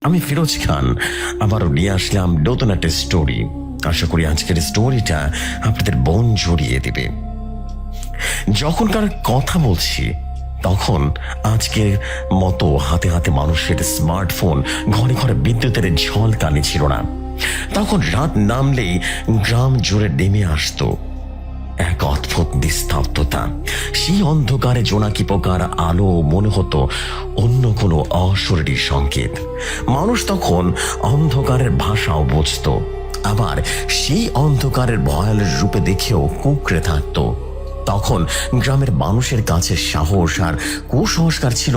আমি ফিরোজ খান আবারও নিয়ে আসলাম নতুন একটা স্টোরি। আশা করি আজকের স্টোরিটা আপনাদের মন জড়িয়ে দেবে। যখনকার কথা বলছি তখন আজকের মতো হাতে হাতে মানুষের স্মার্টফোন, ঘরে ঘরে বিদ্যুতের ঝলকানি ছিল না। তখন রাত নামলেই গ্রাম জুড়ে নেমে আসতো এক অদ্ভুত নিস্তব্ধতা। সেই অন্ধকারে জোনাকি পোকার আলো মনে হতো অন্য কোনো অশরীরী সংকেত। মানুষ তখন অন্ধকারের ভাষাও বুঝতো, আবার সেই অন্ধকারের ভয়াল রূপে দেখেও কুঁকড়ে থাকতো। তখন গ্রামের মানুষের কাছে সাহস আর কুসংস্কার ছিল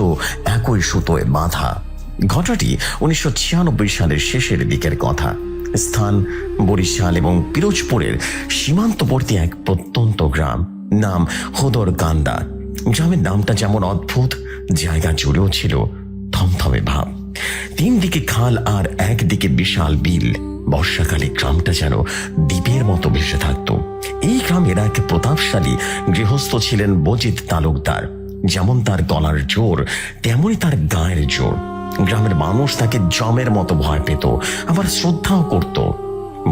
একই সুতোয় বাঁধা। ঘটনাটি 1996 সালের শেষের দিকের কথা। স্থান বরিশাল এবং পিরোজপুরের সীমান্তবর্তী এক প্রত্যন্ত গ্রাম, নাম হুদরকান্দা। গ্রামের নামটা যেমন অদ্ভুত, জায়গা জুড়েও ছিল থমথমে ভাব। 3 দিকে খাল আর একদিকে বিশাল বিল। বর্ষাকালে গ্রামটা যেন দ্বীপের মতো ভেসে থাকত। এই গ্রামের এক প্রতাপশালী গৃহস্থ ছিলেন মজিদ তালুকদার। যেমন তার গলার জোর, তেমনই তার গায়ের জোর। গ্রামের মানুষ তাকে জমের মতো ভয় পেত, আবার শ্রদ্ধাও করত।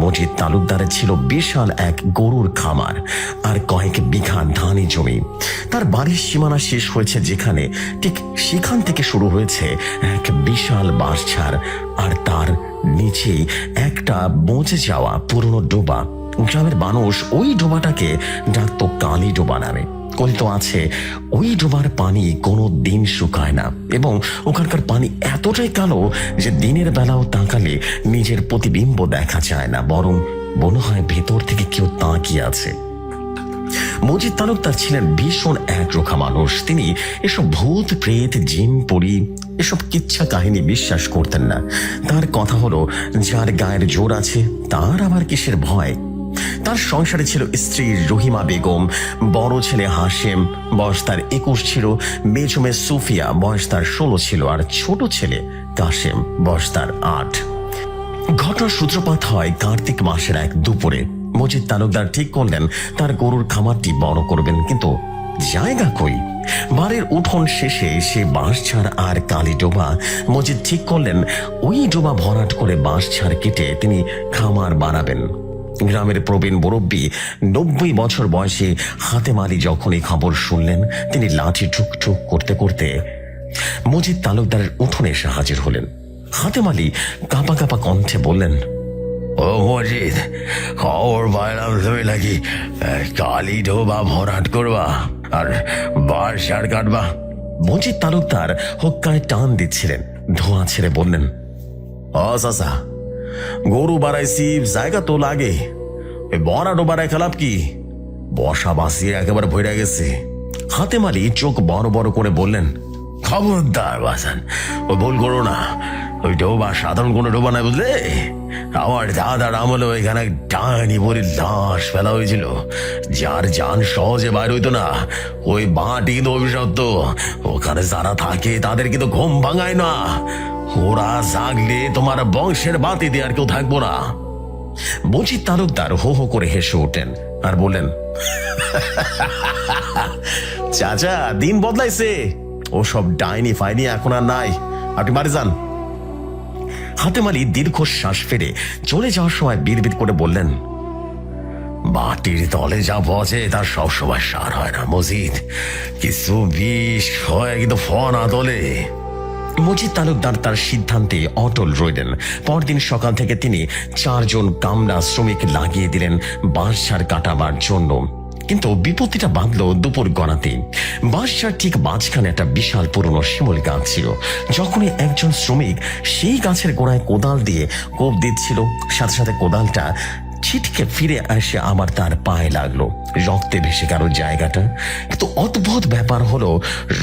মজিদ তালুকদারের ছিল বিশাল এক গরুর খামার আর কয়েক বিঘা ধানি জমি। তার বাড়ির সীমানা শেষ হয়েছে যেখানে, ঠিক সেখান থেকে শুরু হয়েছে এক বিশাল বাঁশঝাড়, আর তার নিচেই একটা বঁচে যাওয়া পুরনো ডোবা। গ্রামের মানুষ ওই ডোবাটাকে ডাকতো কালী ডোবা নামে। কথিত আছে ওই ডোবার পানি কোনো দিন শুকায় না, এবং ওখানকার পানি এতটাই কালো যে দিনের বেলাও তাকালে নিজের প্রতিবিম্ব দেখা যায় না, বরং মনে হয় ভেতর থেকে কেউ তাকিয়ে আছে। মজিদ তালুকদার ছিলেন ভীষণ একরোখা মানুষ। তিনি এসব ভূত প্রেত জিন পরি এসব কিচ্ছা কাহিনী বিশ্বাস করতেন না। তার কথা হলো, যার গায়ের জোর আছে তার আবার কিসের ভয়। তার সংসারে ছিল স্ত্রী রহিমা বেগম, বড় ছেলে হাশেম, বয়স তার 21 ছিল, মেজ মেয়ে সুফিয়া, বয়স তার 16 ছিল, আর ছোট ছেলে কাশেম, বয়স তার 8। ঘটনার সূত্রপাত হয় কার্তিক মাসের এক দুপুরে। মজিদ তালুকদার ঠিক করলেন তার গরুর খামারটি বড় করবেন, কিন্তু জায়গা কই। বাড়ির উঠোন শেষে সে বাঁশঝাড় আর কালী ডোবা। মজিদ ঠিক করলেন ওই ডোবা ভরাট করে বাঁশঝাড় কেটে তিনি খামার বানাবেন। গ্রামের প্রবীণ মুরব্বী 90 বছর বয়সে হাতেম আলী যখন এই খবর শুনলেন, তিনি লাঠি ঠুকঠুক করতে করতে মজিদ তালুকদারের উঠোনে এসে হাজির হলেন। হাতেম আলী কাঁপা কাঁপা কণ্ঠে বললেন, ও মজিদ, খবর পাইলাম তুমি নাকি কালী ডোবা ভরাট করবা আর বাঁশঝাড় কাটবা। মজিদ তালুকদার হুক্কায় টান দিচ্ছিলেন, ধোঁয়া ছেড়ে বললেন, ও চাচা, গরু বাড়াইছি, জায়গা তো লাগে, বড়া ডোবারায় খেলাপ কি, বসা বাঁচিয়ে একেবারে ভরে গেছে। হাতেম আলী চোখ বড় বড় করে বললেন, খবরদার বাসান, ওই ভুল করো না, ওই ডোবা সাধারণ কোনো ডোবা নাই, বুঝলে? আমার দাদার আমলে ওইখানে ডাইনি বলে লাশ ফেলা হয়েছিল, যার জান সহজে বাইর হইতো না। ওই মাটি কিন্তু অভিশপ্ত, ওখানে যারা থাকে তাদের কিন্তু ঘুম ভাঙায় না। ওরা জাগলে তোমার বংশের বাতি দিয়ে আর কেউ থাকবো না। মজিদ তালুকদার হো হো করে হেসে ওঠেন আর বললেন, চাচা, দিন বদলাইছে, ও সব ডাইনি ফাইনি এখন আর নাই, আপনি বাড়ি যান। হাতেম আলী দীর্ঘশ্বাস ফেলে চলে যাওয়ার সময় বিড়বিড় করে বললেন, মাটির তলে যা বসে তার সব সময় সার হয় না মজিদ, কিছু বিষ হয় কিন্তু ফনা তোলে। মজিদ তালুকদার তার সিদ্ধান্তে অটল রইলেন। পরদিন সকাল থেকে তিনি 4 জন কামলা শ্রমিক লাগিয়ে দিলেন বাঁশঝাড় কাটাবার জন্য। কিন্তু বিপত্তিটা বাঁধল দুপুর গড়াতে। বাঁশঝাড় ঠিক মাঝখানে একটা বিশাল পুরনো শিমুল গাছ ছিল। যখনই একজন শ্রমিক সেই গাছের গোড়ায় কোদাল দিয়ে কোপ দিচ্ছিল, সাথে সাথে কোদালটা ছিটকে ফিরে এসে আবার তার পায়ে লাগলো। রক্তে ভেসে গেল জায়গাটা। কিন্তু অদ্ভুত ব্যাপার হলো,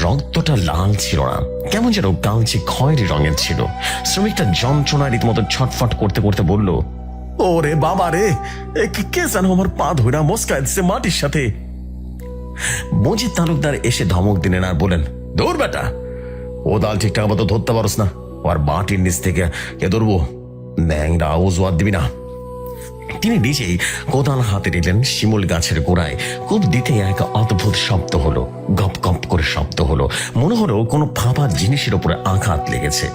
রক্তটা লাল ছিল না, কেমন যেন কালচে খয়েরি রঙের ছিল। শ্রমিকটা যন্ত্রণা রীতিমতো ছটফট করতে করতে বলল, ওরে বাবা রে, কে যেন আমার পা ধরা মস্কায় দিচ্ছে মাটির সাথে। মজিদ তালুকদার এসে ধমক দিলেন আর বলেন, দৌড় বেটা, কোদাল ঠিকঠাক মতো ধরতে পারস না, আর মাটির নিচ থেকে কে ধরবো, ন্যাংরা আওয়াজ দিবি না। তিনি নিজেই কোদাল হাতে নিলেন। শিমুল গাছের গোড়ায় কোপ দিতে এক অদ্ভুত শব্দ হলো, গপ গপ করে শব্দ হলো। মনে হলো কোনো ফাঁপা জিনিসের উপরে আঘাত লেগেছে।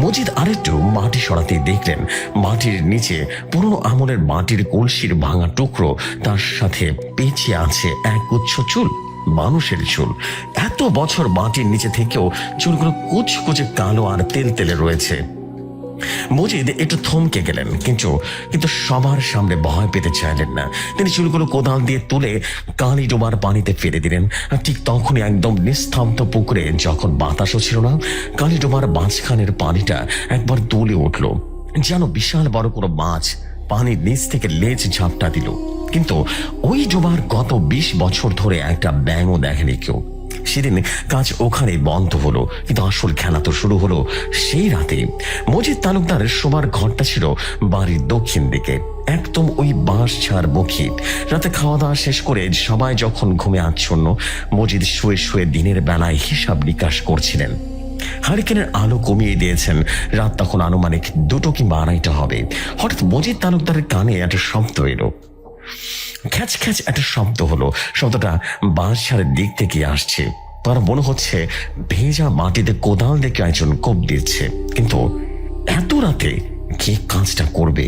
মজিদ আরেকটু মাটি সরাতে দেখলেন মাটির নিচে পুরনো আমলের মাটির কলসির ভাঙা টুকরো, তার সাথে পেঁচিয়ে আছে এক গুচ্ছ চুল, মানুষের চুল। এত বছর মাটির নিচে থেকেও চুলগুলো কুচকুচে কালো আর তেল তেলে রয়েছে। মজিদ একটু থমকে গেলেন, কিন্তু সবার সামনে ভয় পেতে চাইলেন না। তিনি চুলগুলো কোদাল দিয়ে তুলে কালি ডোবার পানিতে ফেলে দিলেন। আর ঠিক তখনই একদম নিস্তব্ধ পুকুরে, যখন বাতাসও ছিল না, কালি ডোবার মাঝখানের পানিটা একবার দুলে উঠল, যেন বিশাল বড় কোনো মাছ পানির নিচ থেকে লেজ ঝাপটা দিল। কিন্তু ওই ডোবার গত 20 বছর ধরে একটা ব্যাঙও দেখেনি কেউ। সেদিন কাজ ওখানে বন্ধ হলো, কিন্তু আসল খেলা তো শুরু হলো সেই রাতে। মজিদ তালুকদারের শোবার ঘরটা ছিল বাড়ির দক্ষিণ দিকে, একদম ওই বাঁশ ছাড় মুখী। রাতে খাওয়া দাওয়া শেষ করে সবাই যখন ঘুমে আচ্ছন্ন, মজিদ শুয়ে শুয়ে দিনের বেলায় হিসাব নিকাশ করছিলেন। হারিকেনের আলো কমিয়ে দিয়েছেন। রাত তখন আনুমানিক 2 কিংবা 2:30 হবে। হঠাৎ মজিদ তালুকদারের কানে একটা শব্দ এলো, খ্যাচ খ্যাচ একটা শব্দ হলো। শব্দটা বাঁশঝাড়ের দিক থেকে আসছে। তার মনে হচ্ছে ভেজা মাটিতে কোদাল দেখে একজন কোপ দিচ্ছে। কিন্তু এত রাতে কে কাজটা করবে?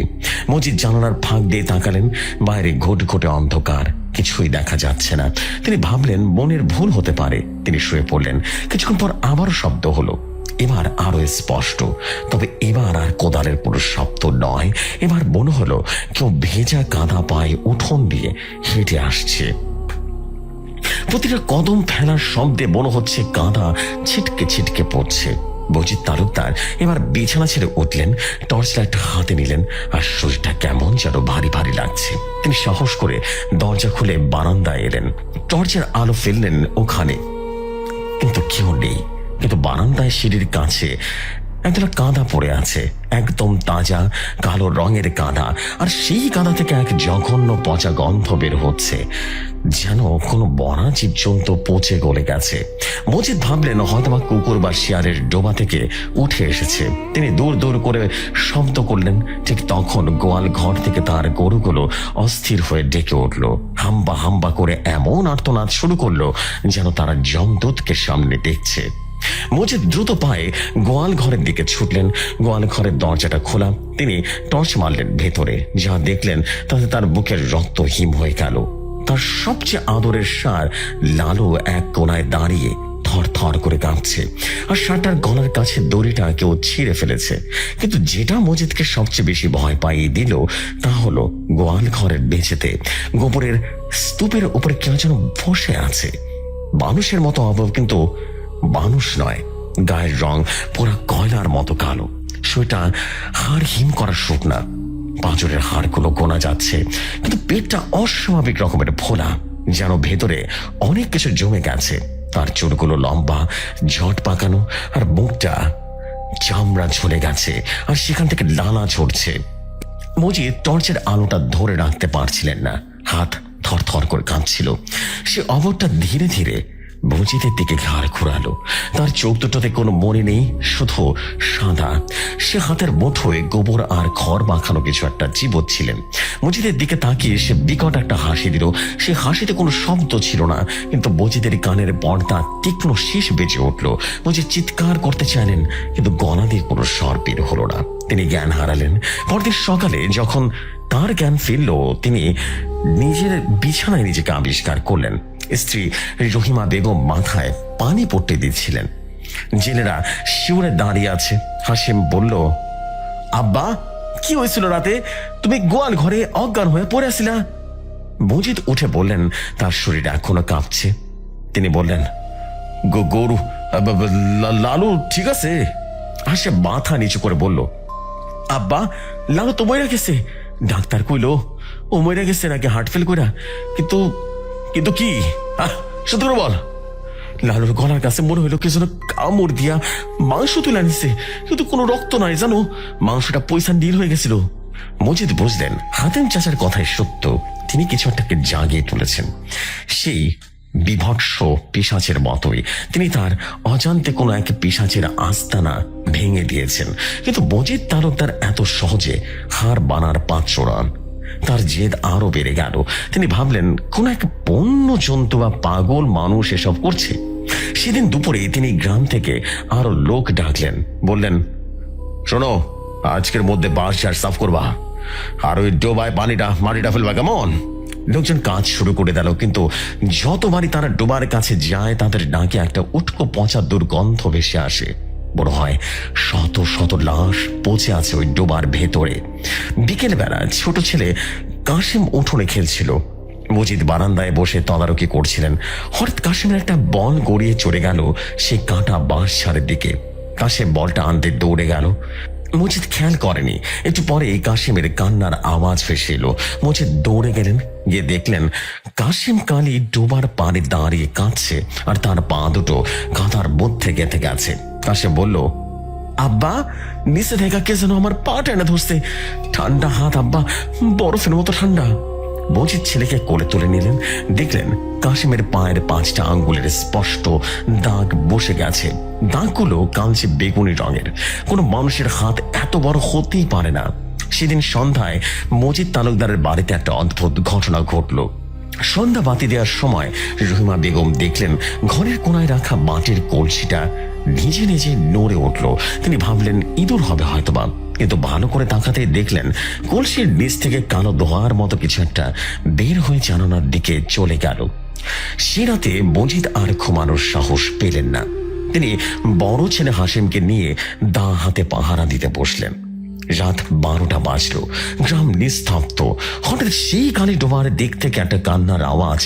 মজিদ জানালার ফাঁক দিয়ে তাকালেন। বাইরে ঘটঘটে অন্ধকার, কিছুই দেখা যাচ্ছে না। তিনি ভাবলেন মনের ভুল হতে পারে। তিনি শুয়ে পড়লেন। কিছুক্ষণ পর আবারও শব্দ হলো, এবার আরো স্পষ্ট। তবে এবার আর কোদালের পুরো শব্দ নয়। এবার মনে হলো কেউ ভেজা কাদা পায়ে উঠোন দিয়ে হেঁটে আসছে। প্রতিটা কদম ফেলার শব্দে মনে হচ্ছে কাদা ছিটকে ছিটকে পড়ছে। মজিদ তালুকদার এবার বিছানা ছেড়ে উঠলেন, টর্চ লাইট হাতে নিলেন। আর শরীরটা কেমন যেন ভারী ভারী লাগছে। তিনি সাহস করে দরজা খুলে বারান্দায় এলেন, টর্চের আলো ফেললেন ওখানে, কিন্তু কেউ নেই। কিন্তু বারান্দায় সিঁড়ির কাছে একটা কাদা পড়ে আছে, একদম তাজা কালো রঙের কাদা। আর সেই কাদা থেকে এক জঘন্য পচা গন্ধ বের হচ্ছে, যেন কোনো বড়া জীবজন্তু পচে গলে গেছে। মজিদ ভাবলেন হয়তোবা কুকুর বা শিয়ারের ডোবা থেকে উঠে এসেছে। তিনি দূর দূর করে শব্দ করলেন। ঠিক তখন গোয়াল ঘর থেকে তার গরুগুলো অস্থির হয়ে ডেকে উঠল। হাম্বা হাম্বা করে এমন আর্তনাদ শুরু করলো যেন তারা যমদূতকে সামনে দেখছে। মজিদ দ্রুত পায়ে গোয়াল ঘরের দিকে ছুটলেন। গোয়াল ঘরের দরজাটা খোলা। তিনি টর্চ মারলেন ভেতরে। যা দেখলেন তাতে তার বুকের রক্ত হিম হয়ে গেল। তার সবচেয়ে আদরের ষাঁড় লালু এক কোনায় দাঁড়িয়ে থর থর করে কাঁপছে। আর ষাঁড়টার গলার কাছে দড়িটা কেউ ছিঁড়ে ফেলেছে। কিন্তু যেটা মজিদকে সবচেয়ে বেশি ভয় পাইয়ে দিল তা হলো গোয়াল ঘরের বেঁচেতে গোবরের স্তূপের উপরে কেউ যেন বসে আছে। মানুষের মতো অভাব, কিন্তু মানুষ নয়। গায়ের রং পুরা কয়লার মতো কালো, সেটা হাড় হিম করা শুকনা। পাঁজরের হাড়গুলো গোনা যাচ্ছে, কিন্তু পেটটা অস্বাভাবিক রকমের ফোলা, যেন ভেতরে অনেক কিছু জমে গেছে। তার চুলগুলো লম্বা, ঝট পাকানো, আর মুখটা চামড়া ঝরে গেছে, আর সেখান থেকে লালা ঝরছে। মজিদ টর্চের আলোটা ধরে রাখতে পারছিলেন না। হাত থর থর করে কাঁপছিল। সে অবরটা ধীরে ধীরে মজিদের দিকে ঘাড় ঘুরালো। তার চোখ দুটোতে কোনো মনে নেই, শুধু সাদা। সে হাতের মুঠোয় গোবর আর খড় মাখানো কিছু একটা চিবোচ্ছিলেন। মজিদের দিকে তাকিয়ে সে বিকট একটা হাসি দিল। সে হাসিতে কোনো শব্দ ছিল না, কিন্তু মজিদের কানের পর্দা তীক্ষ্ণ শীষ বেজে উঠল। মজিদ চিৎকার করতে চাইলেন, কিন্তু গলা দিয়ে কোনো স্বর বের হলো না। তিনি জ্ঞান হারালেন। পরদিন সকালে যখন তার জ্ঞান ফিরল, তিনি নিজের বিছানায় নিজেকে আবিষ্কার করলেন। স্ত্রী রহিমা বেগম মাথায় পানি পড়তে দিচ্ছিলেন। জেলেরা শিউরে দাঁড়িয়ে আছে। হাসিম বলল, আব্বা, কি হয়েছিল রাতে? তুমি গোয়াল ঘরে অজ্ঞান হয়ে পড়ে আসিলা। মজিদ উঠে বললেন তার শরীর এখনো কাঁপছে। তিনি বললেন, গরু লালু ঠিক আছে? হাসে মাথা নিচু করে বলল, আব্বা, লালু তো মরে গেছে। ডাক্তার কইল ও মরে গেছে নাকি হার্ট ফেল কইরা। কিন্তু কিন্তু কি সত্যি করে বল। লালুর গলার কাছে মনে হইলো কিছু কামড় দিয়া মাংস তুলে নিছে, কিন্তু কোনো রক্ত নাই জানো। মাংসটা পয়সা নীল হয়ে গেছিল। মজিদ বুঝলেন হাতেম চাচার কথাই সত্য। তিনি কিছু একটাকে জাগিয়ে তুলেছেন। সেই বিভৎস পিশাচের মতোই তিনি তার অজান্তে কোনো এক পিশাচের আস্তানা ভেঙে দিয়েছেন। কিন্তু মজিদ তালুকদার এত সহজে হার বানার পাত্র নন। তার জেদ আরো বেড়ে গেল। তিনি ভাবলেন কোন এক বন্য জন্তু বা পাগল মানুষ এসব করছে। সেদিন দুপুরে তিনি গ্রাম থেকে আরো লোক ডাকলেন, বললেন, শোনো, আজকের মধ্যে বাস ঝাড় সাফ করবা, আর ওই ডোবায় মাটিটা ফেলবা, কেমন? লোকজন কাজ শুরু করে দিল, কিন্তু যতবারই তারা ডোবার কাছে যায় তাদের নাকে একটা উটকো পচা দুর্গন্ধ ভেসে আসে। বড় হয় শত শত লাশ পচে আছে ওই ডোবার ভেতরে। বিকেল বেলা ছোট ছেলে কাশিম উঠোনে খেলছিল। মজিদ বারান্দায় বসে তদারকি করছিলেন। হঠাৎ কাশিমের একটা বল গড়িয়ে চড়ে গেল সেই কাঁটা বাঁশ ঝাড়ের দিকে। কাশিম বলটা আনতে দৌড়ে গেল। মজিদ খেয়াল করেনি। একটু পরে কাশিমের কান্নার আওয়াজ ভেসে এলো। মজিদ দৌড়ে গেলেন, গিয়ে দেখলেন কাশিম কালী ডোবার পাড়ে দাঁড়িয়ে কাঁদছে, আর তার পা দুটো কাঁদার মধ্যে গেঁথে গেছে। কাশিম বলল, আব্বা, নিচে থেকে কে যেন আমার পা টেনে ধরছে। ঠান্ডা হাত আব্বা, বরফের মতো ঠান্ডা। মজিদ ছেলেকে কোলে তুলে নিলেন। দেখলেন কাশিমের পায়ের 5টা আঙ্গুলের স্পষ্ট দাগ বসে গেছে। দাগগুলো কালচে বেগুনি রঙের। কোনো মানুষের হাত এত বড় হতেই পারে না। সেদিন সন্ধ্যায় মজিদ তালুকদারের বাড়িতে একটা অদ্ভুত ঘটনা ঘটল। সন্ধ্যা বাতি দেওয়ার সময় রহিমা বেগম দেখলেন ঘরের কোনায় রাখা মাটির কলসিটা নিজে নিজে নড়ে উঠল। তিনি ভাবলেন ইঁদুর হবে হয়তোবা, কিন্তু ভালো করে তাকাতে দেখলেন কলসির নিচ থেকে কালো ধোঁয়ার মতো কিছু একটা বের হয়ে জানালার দিকে চলে গেল। সে রাতে মজিদ আর ঘুমানোর সাহস পেলেন না। তিনি বড় ছেলে হাসিমকে নিয়ে দা হাতে পাহারা দিতে বসলেন। রাত 12টা বাজল। গ্রাম নিস্তব্ধ। হঠাৎ সেই কালী ডোবার দিক থেকে একটা কান্নার আওয়াজ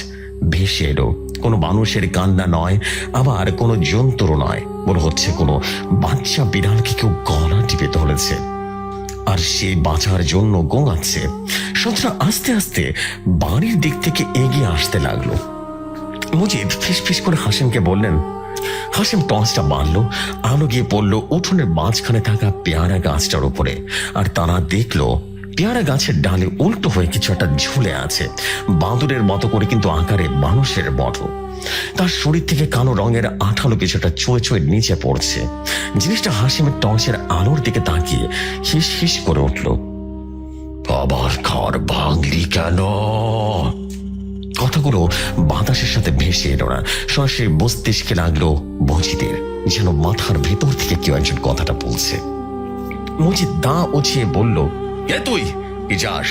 ভেসে এলো। কোনো মানুষের কান্না নয়, আবার কোনো জন্তুরও নয়। মনে হচ্ছে কোনো বাচ্চা বিড়ালকে কেউ গলা টিপে ধরেছে, আর সে বাঁচার জন্য গোঙাচ্ছে। সন্ধ্যা আস্তে আস্তে বাড়ির দিক থেকে এগিয়ে আসতে লাগলো। মজিদ ফিসফিস করে হাসিমকে বললেন। হাসিম টর্চটা বাঁধলো। আলো গিয়ে পড়লো উঠোনের মাঝখানে থাকা পেয়ারা গাছটার উপরে, আর তারা দেখলো পেয়ারা গাছের ডালে উল্টো হয়ে কিছু একটা ঝুলে আছে, বাঁদরের মতো করে, কিন্তু আকারে মানুষের মতো। তার শরীর থেকে কালো রঙের আঠালো কিছুটা চোয়ে চোয়ে নিচে পড়ছে। জিনিসটা হাসিমের টর্চের আলোর দিকে তাকিয়ে হিস হিস করে উঠল। আবার ঘর ভাঙলি কেন? কথাগুলো বাতাসের সাথে ভেসে এলো না, সরাসরি মস্তিষ্কে লাগলো মজিদের, যেন মাথার ভেতর থেকে কেউ একজন কথাটা বলছে। মজিদ দা উছিয়ে বলল, এ তুই কি যাস?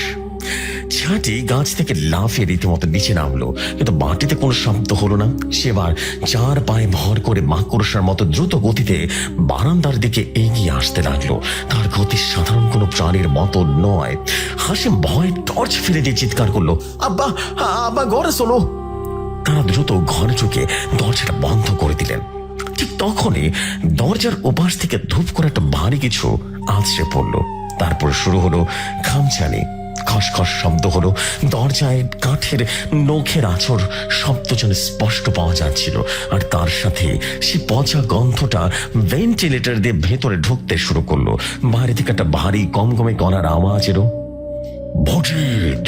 ছাটি গাছ থেকে লাফিয়ে রীতিমতো নিচে নামলো, কিন্তু মাটিতে কোনো শব্দ হলো না। সেবার 4 পায়ে ভর করে মাকড়সার মতো দ্রুত গতিতে বারান্দার দিকে এগিয়ে আসতে লাগলো। তার গতি সাধারণ কোনো প্রাণীর মতো নয়। হাসিম ভয়ে টর্চ ফেলে দিয়ে চিৎকার করলো, আব্বা, আব্বা, ঘরে চলো। তারা দ্রুত ঘরে ঢুকে দরজাটা বন্ধ করে দিলেন। ঠিক তখনই দরজার ওপাশ থেকে ধূপ করে একটা ভারী কিছু আছড়ে পড়লো। তারপর শুরু হলো খামচানি। খসখস শব্দ হলো। দরজায় কাঠের নখের আঁচড় শব্দ যেন স্পষ্ট পাওয়া যাচ্ছিল, আর তার সাথে সে পচা গন্ধটা ভেন্টিলেটর দিয়ে ভেতরে ঢুকতে শুরু করলো। বাইরে থেকে একটা ভারী গমগমে গলার আওয়াজ এলো, মজিদ,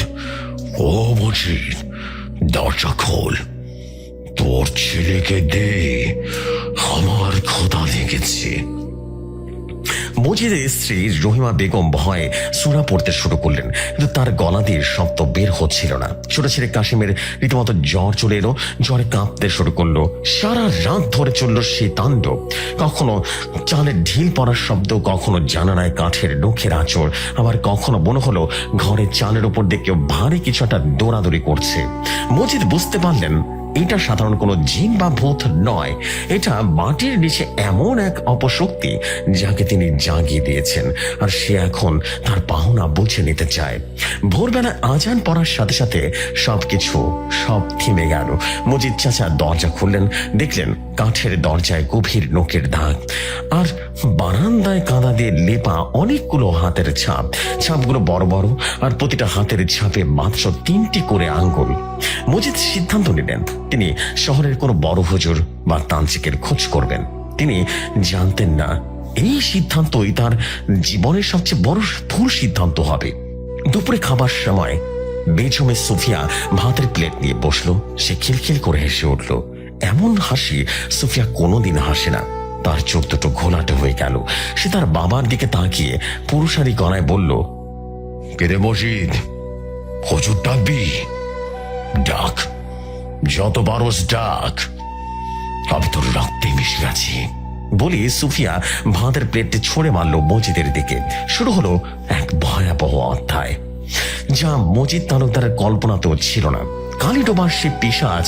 ও মজিদ, দরজা খোল, তোর ছেলেকে দে, আমার ক্ষুধা লেগেছে। মজিদের স্ত্রী রহিমা বেগম ভয়ে সূরা পড়তে শুরু করলেন, কিন্তু তার গলা দিয়ে শব্দ বের হচ্ছিল না। ছোট ছেলে কাশিমের রীতিমতো জ্বর চলে এলো। জ্বরে কাঁপতে শুরু করলো। সারা রাত ধরে চললো সেই তাণ্ডব। কখনো চালের ঢিল পড়ার শব্দ, কখনো জানালায় কাঠের নখের আঁচড়, আবার কখনো মনে হলো ঘরের চালের উপর দিয়ে কেউ ভারী কিছু একটা দৌড়াদৌড়ি করছে। মজিদ বুঝতে পারলেন এটা সাধারণ কোনো জিন বা ভূত নয়, এটা মাটির নিচে এমন এক অপশক্তি যাকে তিনি জাগিয়ে দিয়েছেন, আর সে এখন তার পাওনা বুঝে নিতে চায়। ভোরবেলা আজান পড়ার সাথে সাথে সব থেমে গেল। মজিদ চাচা দরজা খুললেন। দেখলেন কাঠের দরজায় গভীর নখের দাগ, আর বারান্দায় কাদা দিয়ে লেপা অনেকগুলো হাতের ছাপ। ছাপগুলো বড় বড়, আর প্রতিটা হাতের ছাপে মাত্র 3টি করে আঙ্গুল। মজিদ সিদ্ধান্ত নিলেন তিনি শহরের কোনো বড় হুজুর বা তান্ত্রিকের খোঁজ করবেন। তিনি জানতেন না এই সিদ্ধান্তই তার জীবনের সবচেয়ে বড় ভুল সিদ্ধান্ত হবে। দুপুরে খাবার সময় বেজমে সুফিয়া ভাতের প্লেট নিয়ে বসলো। সে খিলখিল করে হেসে উঠল। এমন হাসি সুফিয়া কোনোদিন হাসে না। তার চোখ দুটো ঘোলাটে হয়ে গেল। সে তার বাবার দিকে তাকিয়ে পুরুষালী গলায় বলল, কেরে মজিদ, হুজুর ডাকবি? ডাক, যত পারোস ডাক, আমি তোর রক্তে মিশে আছি। বলি সুফিয়া ভাতের প্লেটটি ছুঁড়ে মারল মজিদের দিকে। শুরু হলো এক ভয়াবহ অধ্যায়, যা মজিদ তালুকদারের কল্পনাতেও ছিল না। কালিডোবার সে পিশাচ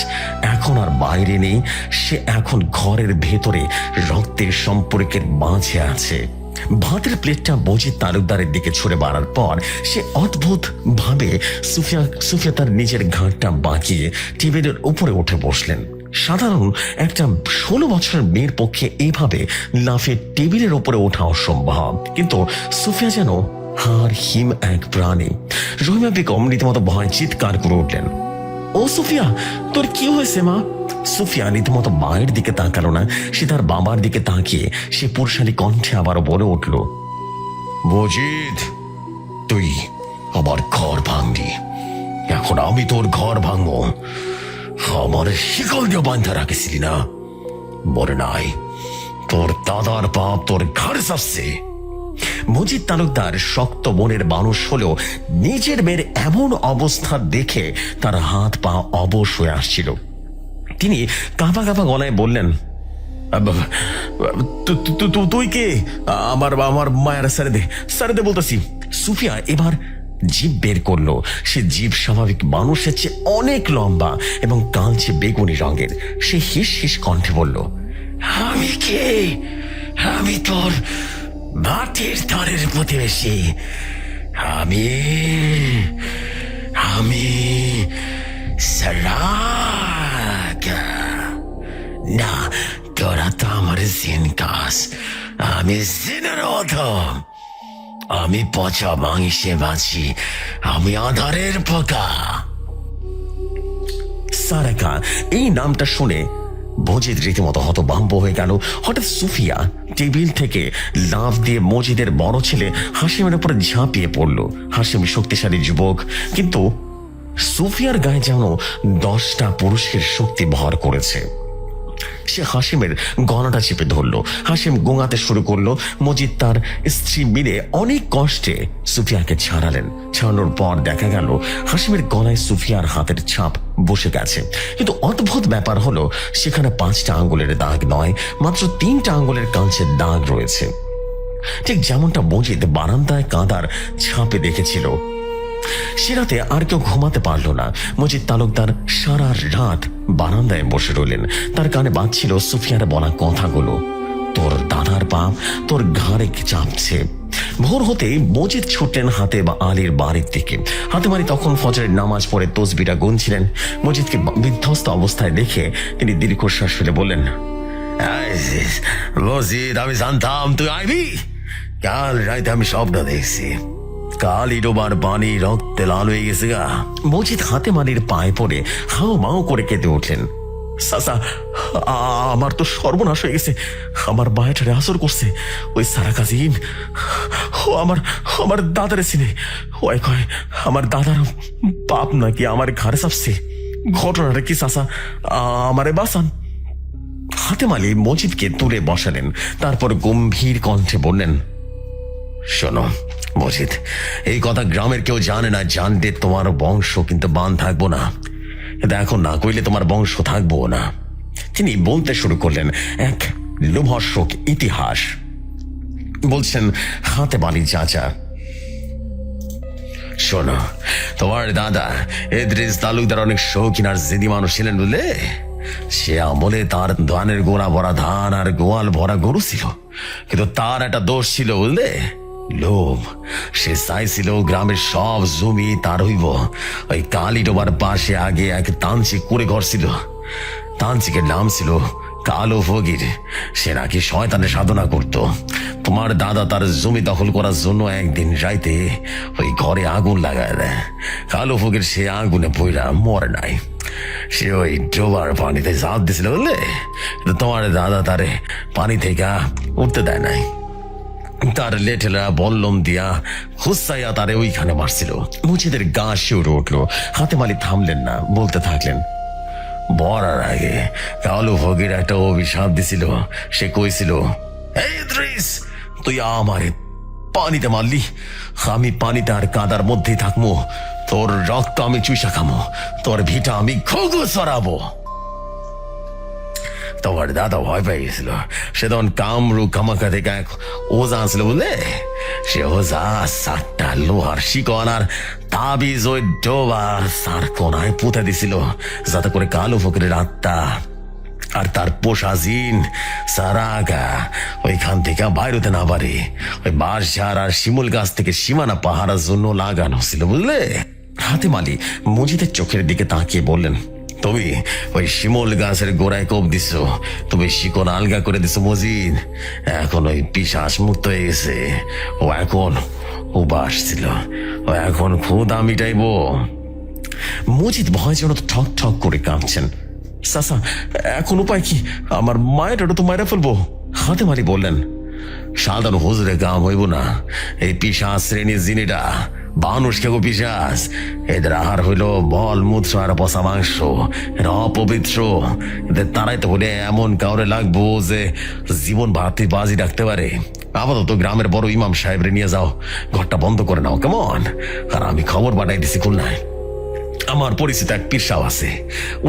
এখন আর বাইরে নেই, সে এখন ঘরের ভেতরে রক্তের সম্পর্কের মাঝে আছে। ভাতের প্লেটটা মজিদ তালুকদারের দিকে ছুঁড়ে মারার পর সে অদ্ভুত ভাবে সুফিয়া তার নিজের ঘাটটা বাঁকিয়ে টেবিলের উপরে উঠে বসলেন। সাধারণ একটা 16 বছরের মেয়ের পক্ষে এইভাবে লাফে টেবিলের উপরে ওঠা অসম্ভব, কিন্তু সুফিয়া যেন হার হিম এক প্রাণী। রহিমা বেগম রীতিমতো ভয় চিৎকার করে উঠলেন, ও সুফিয়া, তোর কি হয়েছে মা? সুফিয়া রীতিমতো মায়ের দিকে তাকালো না, সে তার বাবার দিকে তাকিয়ে সে পুরুষালী কণ্ঠে আবারও বলে উঠল, মজিদ, তুই আমার ঘর ভাঙলি, এখন আমি তোর ঘর ভাঙবো। আমার শিকল দিয়ে বান্ধা রাখেছিলি না, মনে নাই? তোর দাদার পাপ তোর ঘাড়ে চাপছে। মজিদ তালুকদার শক্ত মনের মানুষ হলেও নিজের মেয়ের এমন অবস্থা দেখে তার হাত পা অবশ হয়ে আসছিল। তিনি কাঁপা কাঁপা গলায় বললেন, তুই কে? আমার মায়ের স্যারে দে বলতেছি। সুফিয়া এবার জিভ বের করলো। সে জিভ স্বাভাবিক মানুষের চেয়ে অনেক লম্বা এবং কালচে বেগুনি রঙের। সে হিস হিস কণ্ঠে বলল, আমি কে? আমি তোর মাটির তরের প্রতিবেশী। আমি আমি সারাকা। না, তোরা তো আমার জিনকাস। আমি জিনের অধম, আমি পচা মাংসে বাঁচি, আমি আধারের পোকা। সারাকা এই নামটা শুনে মজিদ রীতিমতো হতভম্ব হয়ে গেল। হঠাৎ সুফিয়া টেবিল থেকে লাফ দিয়ে মজিদের বড় ছেলে হাসিমের উপর ঝাঁপিয়ে পড়ল। হাসিম শক্তিশালী যুবক, কিন্তু সুফিয়ার গায়ে যেন 10টা পুরুষের শক্তি ভর করেছে। সে হাসিমের গলাটা চেপে ধরল। হাসিম গোঙাতে শুরু করলো। মজিদ তার স্ত্রী মিলে অনেক কষ্টে সুফিয়াকে ছাড়ালেন। ছাড়ানোর পর দেখা গেল হাসিমের গলায় সুফিয়ার হাতের ছাপ বসে গেছে, কিন্তু অদ্ভুত ব্যাপার হলো সেখানে 5টা আঙ্গুলের দাগ নয়, মাত্র 3টা আঙ্গুলের কাঁচের দাগ রয়েছে, ঠিক যেমনটা মজিদ বারান্দায় কাঁদার ছাপে দেখেছিল। সে রাতে আর কেউ ঘুমাতে পারল না। মজিদ তালুকদার সারা রাত বারান্দায় বসে রইলেন। তার কানে বাজছিল সুফিয়ার বলা কথাগুলো, তোর দাদার পাপ তোর ঘাড়ে চাপছে। ভোর হতে মজিদ ছুটলেন হাতে বা আলীর বাড়ির দিকে। হাতে মারি তখন ফজরের নামাজ পড়ে তসবিটা গুনছিলেন। মজিদকে বিধ্বস্ত অবস্থায় দেখে তিনি দীর্ঘশ্বাস ফেলে বললেন, মজিদ, আমি জানতাম তুই আইবি। কাল রাতে আমি স্বপ্ন দেখছি, কালিডোবার পানি রক্তে লাল হয়ে গেছে গা। মজিদ হাতে মালির পায়ে পড়ে হাও মাও করে কেঁদে উঠলেন, চাচা, আমার তো সর্বনাশ হয়ে গেছে। আমার বায়াটারে আসর করছে ওই সারা কাজিন। ও আমার দাদারে চিনে। ওই কয় আমার দাদার পাপ নাকি আমার ঘাড়ে চাপছে। ঘটনাটা কি চাচা, আমারে বাঁচান। হাতে মালি মজিদকে তুলে বসালেন, তারপর গম্ভীর কণ্ঠে বললেন, শোনো মজিদ, এই কথা গ্রামের কেউ জানে না। জানতে তোমার বংশ কিন্তু বান থাকবো না। দেখো না কইলে তোমার বংশ থাকবো না। তিনি বলতে শুরু করলেন এক লোমহর্ষক ইতিহাস। বলছেন, হাতে বালি চাচা, শোনো, তোমার দাদা ইদ্রিস তালুকদার অনেক শৌখিন আর জেদি মানুষ ছিলেন, বুঝলে? সে আমলে তার ধানের গোড়া ভরা ধান আর গোয়াল ভরা গরু ছিল, কিন্তু তার একটা দোষ ছিল, বুঝলে? লোভ। সে চাইছিল গ্রামের সব জমি তার হইব। ওই কালিডোবার পাশে আগে এক তান্ত্রিক করে ঘর ছিল। তান্ত্রিকের নাম ছিল কালো ফকির। সে নাকি শয়তানের সাধনা করত। তোমার দাদা তার জমি দখল করার জন্য একদিন রাইতে ওই ঘরে আগুন লাগায় দেয়। কালো ফকির সে আগুনে পইরা মরে নাই। সে ওই ডোবার পানিতে ঝাঁপ দিছিল, বুঝলে? তোমার দাদা তারে পানি থেকে উঠতে দেয় নাই। তার লেটেলা বল্লম দিয়া হুসাইয়া তারে ওইখানে মারছিল। মুজিদের গা শিউরে উঠলো। হাতে মালি থামলেন না, বলতে থাকলেন, বরার আগে কালো ফকির একটা অভিশাপ দিছিল। সে কইছিল, এই ইদ্রিস, তুই আমারে পানিতে মারলি, আমি পানিতে আর কাদার মধ্যেই থাকবো, তোর রক্ত আমি চুষা খামো, তোর ভিটা আমি ঘুঘু সরাবো। তোমার দাদা ভয় পেয়ে গেছিল, সে তখন কামরু কামাকা থেকে এক ওজা আসলো বুঝলে, সে ওজা 7টা লোহার শিকন আর তাবিজ ওই ডোবার সার কোনায় পুঁতে দিছিল, যাতে করে কালো ফকিরের আত্মা আর তার পোষা জিন সারাগা ওইখান থেকে বাইরতে না পারে। ওই বাঁশঝাড় আর শিমুল গাছ থেকে সীমানা পাহারার জন্য লাগানো ছিল বুঝলে। হাতেম আলী মজিদের চোখের দিকে তাকিয়ে বললেন, তুমি ওই শিমুল গাছের গোড়ায় কোপ দিছ, তুমি শিকন আলগা করে দিছো মজিদ, এখন ওই পিশাচ মুক্ত হয়ে গেছে, ও এখন উবাস ছিল, ও এখন ক্ষুধা মিটাইব। মজিদ ভয়জনক ঠক ঠক করে কাঁপছেন। চাচা, এখন উপায় কি? আমার মায়ের তো মায়েরা ফেলবো। হাতেম আলী বললেন, সাধারণ হুজুরে কাম হইব না, এই পিশাচ শ্রেণীর জিনিটা মানুষ কেউ পিশাচ, এদের আহার হইল মল মূত্র আর পচা মাংস, এরা অপবিত্র, এদের তারাই তো হলে এমন কাউরে লাগবো যে জীবন ভারতী বাজি রাখতে পারে। আপাতত গ্রামের বড় ইমাম সাহেবরে নিয়ে যাও, ঘরটা বন্ধ করে নাও কেমন? আর আমি খবর পাঠাই দিছি খুলনায়, আমার পরিচিত এক পীর সাহেব আছে,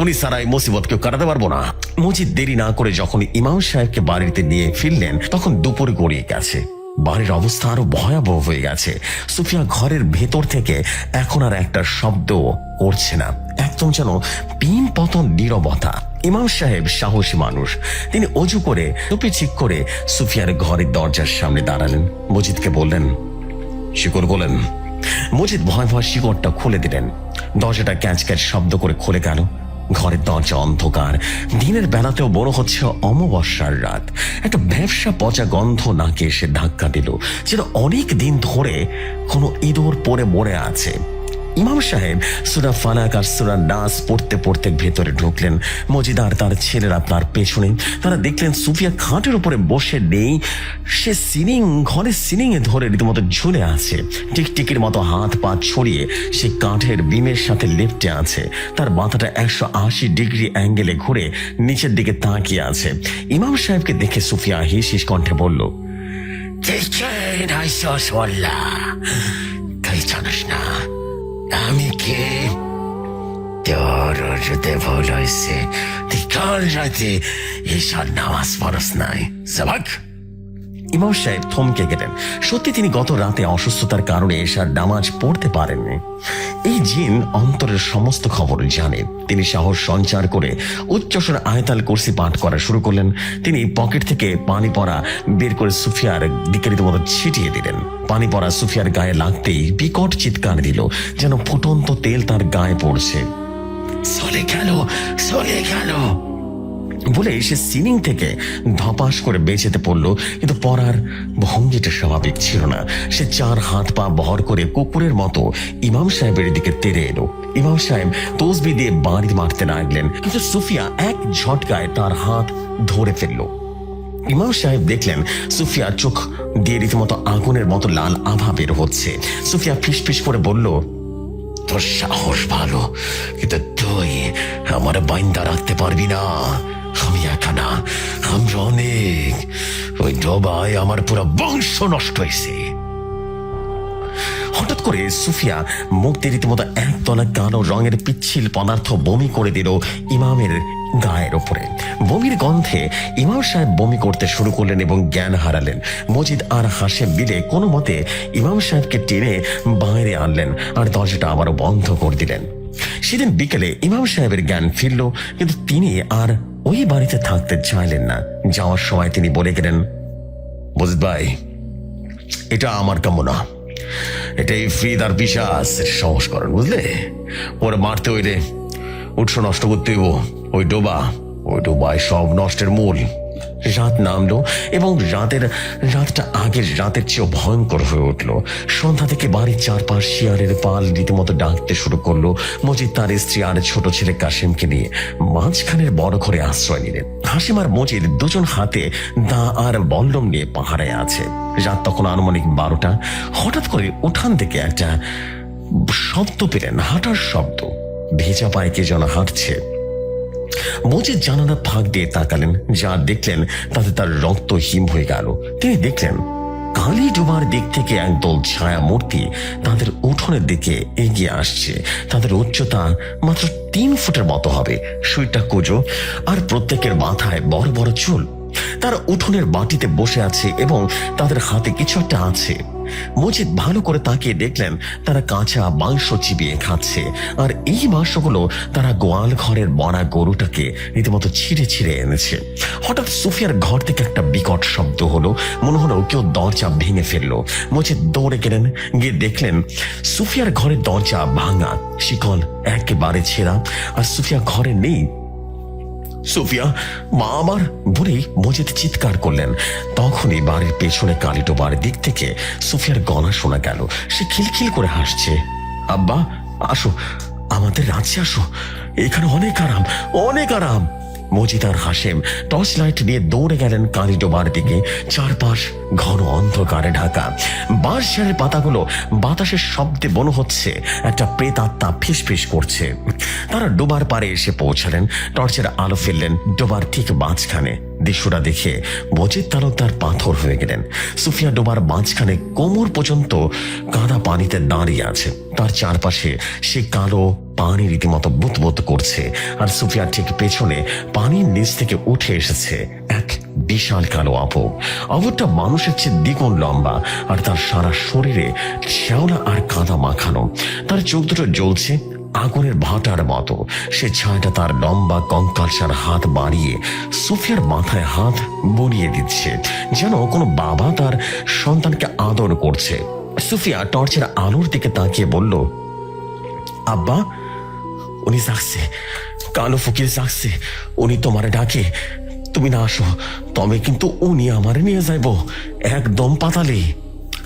উনি ছাড়াই মুসিবত কেউ কাটাতে পারবো না। মজিদ দেরি না করে যখন ইমাম সাহেবকে বাড়িতে নিয়ে ফিরলেন তখন দুপুর গড়িয়ে গেছে। বাড়ির অবস্থা আরো ভয়াবহ হয়ে গেছে। সুফিয়া ঘরের ভেতর থেকে এখন আর একটা শব্দ করছে না, একদম যেন পিন পতন নীরবতা। ইমাম সাহেব সাহসী মানুষ, তিনি অজু করে টুপি ঠিক করে সুফিয়ার ঘরের দরজার সামনে দাঁড়ালেন। মজিদকে বললেন, শিকড় বলেন। মজিদ ভয় ভয় শিকড়টা খুলে দিলেন। দরজাটা ক্যাচ ক্যাচ শব্দ করে খুলে গেল। ঘরের দরজা অন্ধকার, দিনের বেলাতেও বড় হচ্ছে অমাবস্যার রাত। একটা ব্যবসা পচা গন্ধ নাকে এসে ধাক্কা দিল, যেন অনেক দিন ধরে কোনো ইঁদুর পড়ে মরে আছে। ইমাম সাহেব সূরা ফালাক আর সূরা নাস পড়তে পড়তে ভেতরে ঢুকলেন। মজিদ আর তার ছেলেরা তার পেছনে। তারা দেখলেন সুফিয়া খাটের উপরে বসে নেই, সে ঘরের সিলিং এ ধরে রীতিমতো ঝুলে আছে। টিকটিকির মতো হাত পা ছড়িয়ে সে কাঠের বিমের সাথে লেপ্টে আছে। তার মাথাটা 180 ডিগ্রি অ্যাঙ্গেলে ঘুরে নিচের দিকে তাকিয়ে আছে। ইমাম সাহেবকে দেখে সুফিয়া হিস হিস কণ্ঠে বলল, জানিস না আমি কে? তোর যদি ভুল হয়েছে, তুই কাল রাতে এসার নামাজ পড়স নাই। সাবাক। ইমাম সাহেব থমকে গেলেন। সত্যি তিনি গত রাতে অসুস্থতার কারণে এসার নামাজ পড়তে পারেননি। এই জিন অন্তরের সমস্ত খবর জানে। তিনি সাহস সঞ্চার করে উচ্চস্বরে আয়াতুল কুরসি পাঠ করা শুরু করলেন। তিনি পকেট থেকে পানি পড়া বের করে সুফিয়ার দিকে রীতিমতো ছিটিয়ে দিলেন। পানি পড়া সুফিয়ার গায়ে লাগতেই বিকট চিৎকার দিল, যেন ফুটন্ত তেল তার গায়ে পড়ছে। চলে গেল, চলে গেল বলে সে সিলিং থেকে ধপাস করে বেঁচেতে পড়লো, কিন্তু পড়ার ভঙ্গিটা স্বাভাবিক ছিল না। সে 4 হাত পা বহর করে কুকুরের মতো ইমাম সাহেবের দিকে তেড়ে এলো। ইমাম সাহেব তসবি দিয়ে বাড়ি মারতে লাগলেন, কিন্তু সুফিয়া এক ঝটকায় তার হাত ধরে ফেললো। ইমাম সাহেব দেখলেন সুফিয়ার চোখ দিয়ে রীতিমতো আগুনের মতো লাল আভা বের হচ্ছে। সুফিয়া ফিসফিস করে বলল, তোর সাহস ভালো, কিন্তু তুই আমার বাইন্দা রাখতে পারবি না। আমি একা না, আমরা অনেক। ওই ডোবায় আমার পুরো বংশ নষ্ট হয়েছে। হঠাৎ করে সুফিয়া মুখ দিয়ে রীতিমতো একতলা কালো রঙের পিচ্ছিল পদার্থ বমি করে দিল ইমামের গায়ের ওপরে। বমির গন্ধে ইমাম সাহেব বমি করতে শুরু করলেন এবং জ্ঞান হারালেন। মজিদ আর হাসেম মিলে কোনো মতে ইমাম সাহেবকে টেনে বাইরে আনলেন আর দরজাটা আবারও বন্ধ করে দিলেন। সেদিন বিকেলে ইমাম সাহেবের জ্ঞান ফিরল, কিন্তু তিনি আর ওই বাড়িতে থাকতে চাইলেন না। যাওয়ার সময় তিনি বলে গেলেন, মজিদ ভাই, এটা আমার কাম্য না, এটাই ফ্রিদার পিশাচের সংস্করণ, বুঝলে? ওরে মারতে হইলে উৎস নষ্ট করতে হইব। ওই ডোবায় সব নষ্টের মূল। রাত নামলো এবং রাতটা আগের রাতের চেয়েও ভয়ঙ্কর হয়ে উঠল। সন্ধ্যা থেকে বাড়ির চারপাশ শিয়ারের পাল রীতিমতো ডাকতে শুরু করলো। মজিদ তার স্ত্রী আর ছোট ছেলে কাশিমকে নিয়ে মাঝখানের বড় ঘরে আশ্রয় নিলেন। হাসিম আর মজিদ দুজন হাতে দা আর বল্লম নিয়ে পাহারায় আছে। রাত তখন আনুমানিক 12টা। হঠাৎ করে উঠান থেকে একটা শব্দ পেলেন, হাঁটার শব্দ। ভেজা পায়ে কে যেন হাঁটছে। মজিদ জানালার ফাঁক দিয়ে তাকালেন, যা দেখলেন তাতে তার রক্ত হিম হয়ে গেল। তিনি দেখলেন কালী ডোবার দিক থেকে একদল ছায়া মূর্তি তাদের উঠোনের দিকে এগিয়ে আসছে। তাদের উচ্চতা মাত্র 3 ফুটের মতো হবে, শরীরটা কুঁজো, আর প্রত্যেকের মাথায় বড় বড় চুল। তারা উঠোনের বাটিতে বসে আছে এবং তাদের হাতে কিছু একটা আছে। মজিদ ভালো করে তাকিয়ে দেখলেন তারা কাঁচা মাংস চিবিয়ে খাচ্ছে, আর এই মাংসগুলো তারা গোয়াল ঘরের মরা গরুটাকে রীতিমতো ছিঁড়ে ছিঁড়ে এনেছে। হঠাৎ সুফিয়ার ঘর থেকে একটা বিকট শব্দ হলো, মনে হলো কেউ দরজা ভেঙে ফেললো। মজিদ দৌড়ে গেলেন, গিয়ে দেখলেন সুফিয়ার ঘরের দরজা ভাঙা, শিকল একেবারে ছেঁড়া, আর সুফিয়া ঘরে নেই। সুফিয়া, মা আমার বলেই মজিদ চিৎকার করলেন। তখনই বাড়ির পেছনে কালীটোবার দিক থেকে সুফিয়ার গলা শোনা গেল। সে খিলখিল করে হাসছে। আব্বা, আসো, আমাদের রাজ্যে আসো, এখানে অনেক আরাম, অনেক আরাম। মজিদ আর হাসেম টর্চ লাইট নিয়ে দৌড়ে গেলেন কালীডোবার দিকে। চারপাশ ঘন অন্ধকারে ঢাকা। বাঁশঝাড়ের পাতাগুলো বাতাসের শব্দে মনে হচ্ছে একটা প্রেতাত্মা ফিসফিস করছে। তারা ডোবার পারে এসে পৌঁছালেন, টর্চের আলো ফেললেন ডোবার ঠিক মাঝখানে। দৃশ্যটা দেখে মজিদ তালুকদার পাথর হয়ে গেলেন। সুফিয়া ডোবার মাঝখানে কোমর পর্যন্ত কাদা পানিতে দাঁড়িয়ে আছে। তার চারপাশে সে কালো পানি রীতিমতো বুতবুত করছে, আর সুফিয়ার ঠিক পেছনে পানির নিচ থেকে উঠে এসেছে এক বিশাল কালো আপক। আপকটা মানুষের চেয়ে দ্বিগুণ লম্বা, আর তার সারা শরীরে শ্যাওলা আর কাদা মাখানো। তার চোখ দুটো জ্বলছে আগুনের ভাটার মতো। সে ছায়াটা তার লম্বা কঙ্কালসার হাত বাড়িয়ে সুফিয়ার মাথায় হাত বলিয়ে দিচ্ছে, যেন কোনো বাবা তার সন্তানকে আদর করছে। সুফিয়া টর্চের আলোর দিকে তাকিয়ে বলল, আব্বা, উনি যাচ্ছে, কালো ফকির যাচ্ছে, উনি তোমারে ডাকে, তুমি না আসো তবে কিন্তু উনি আমারে নিয়ে যাইব একদম পাতালে।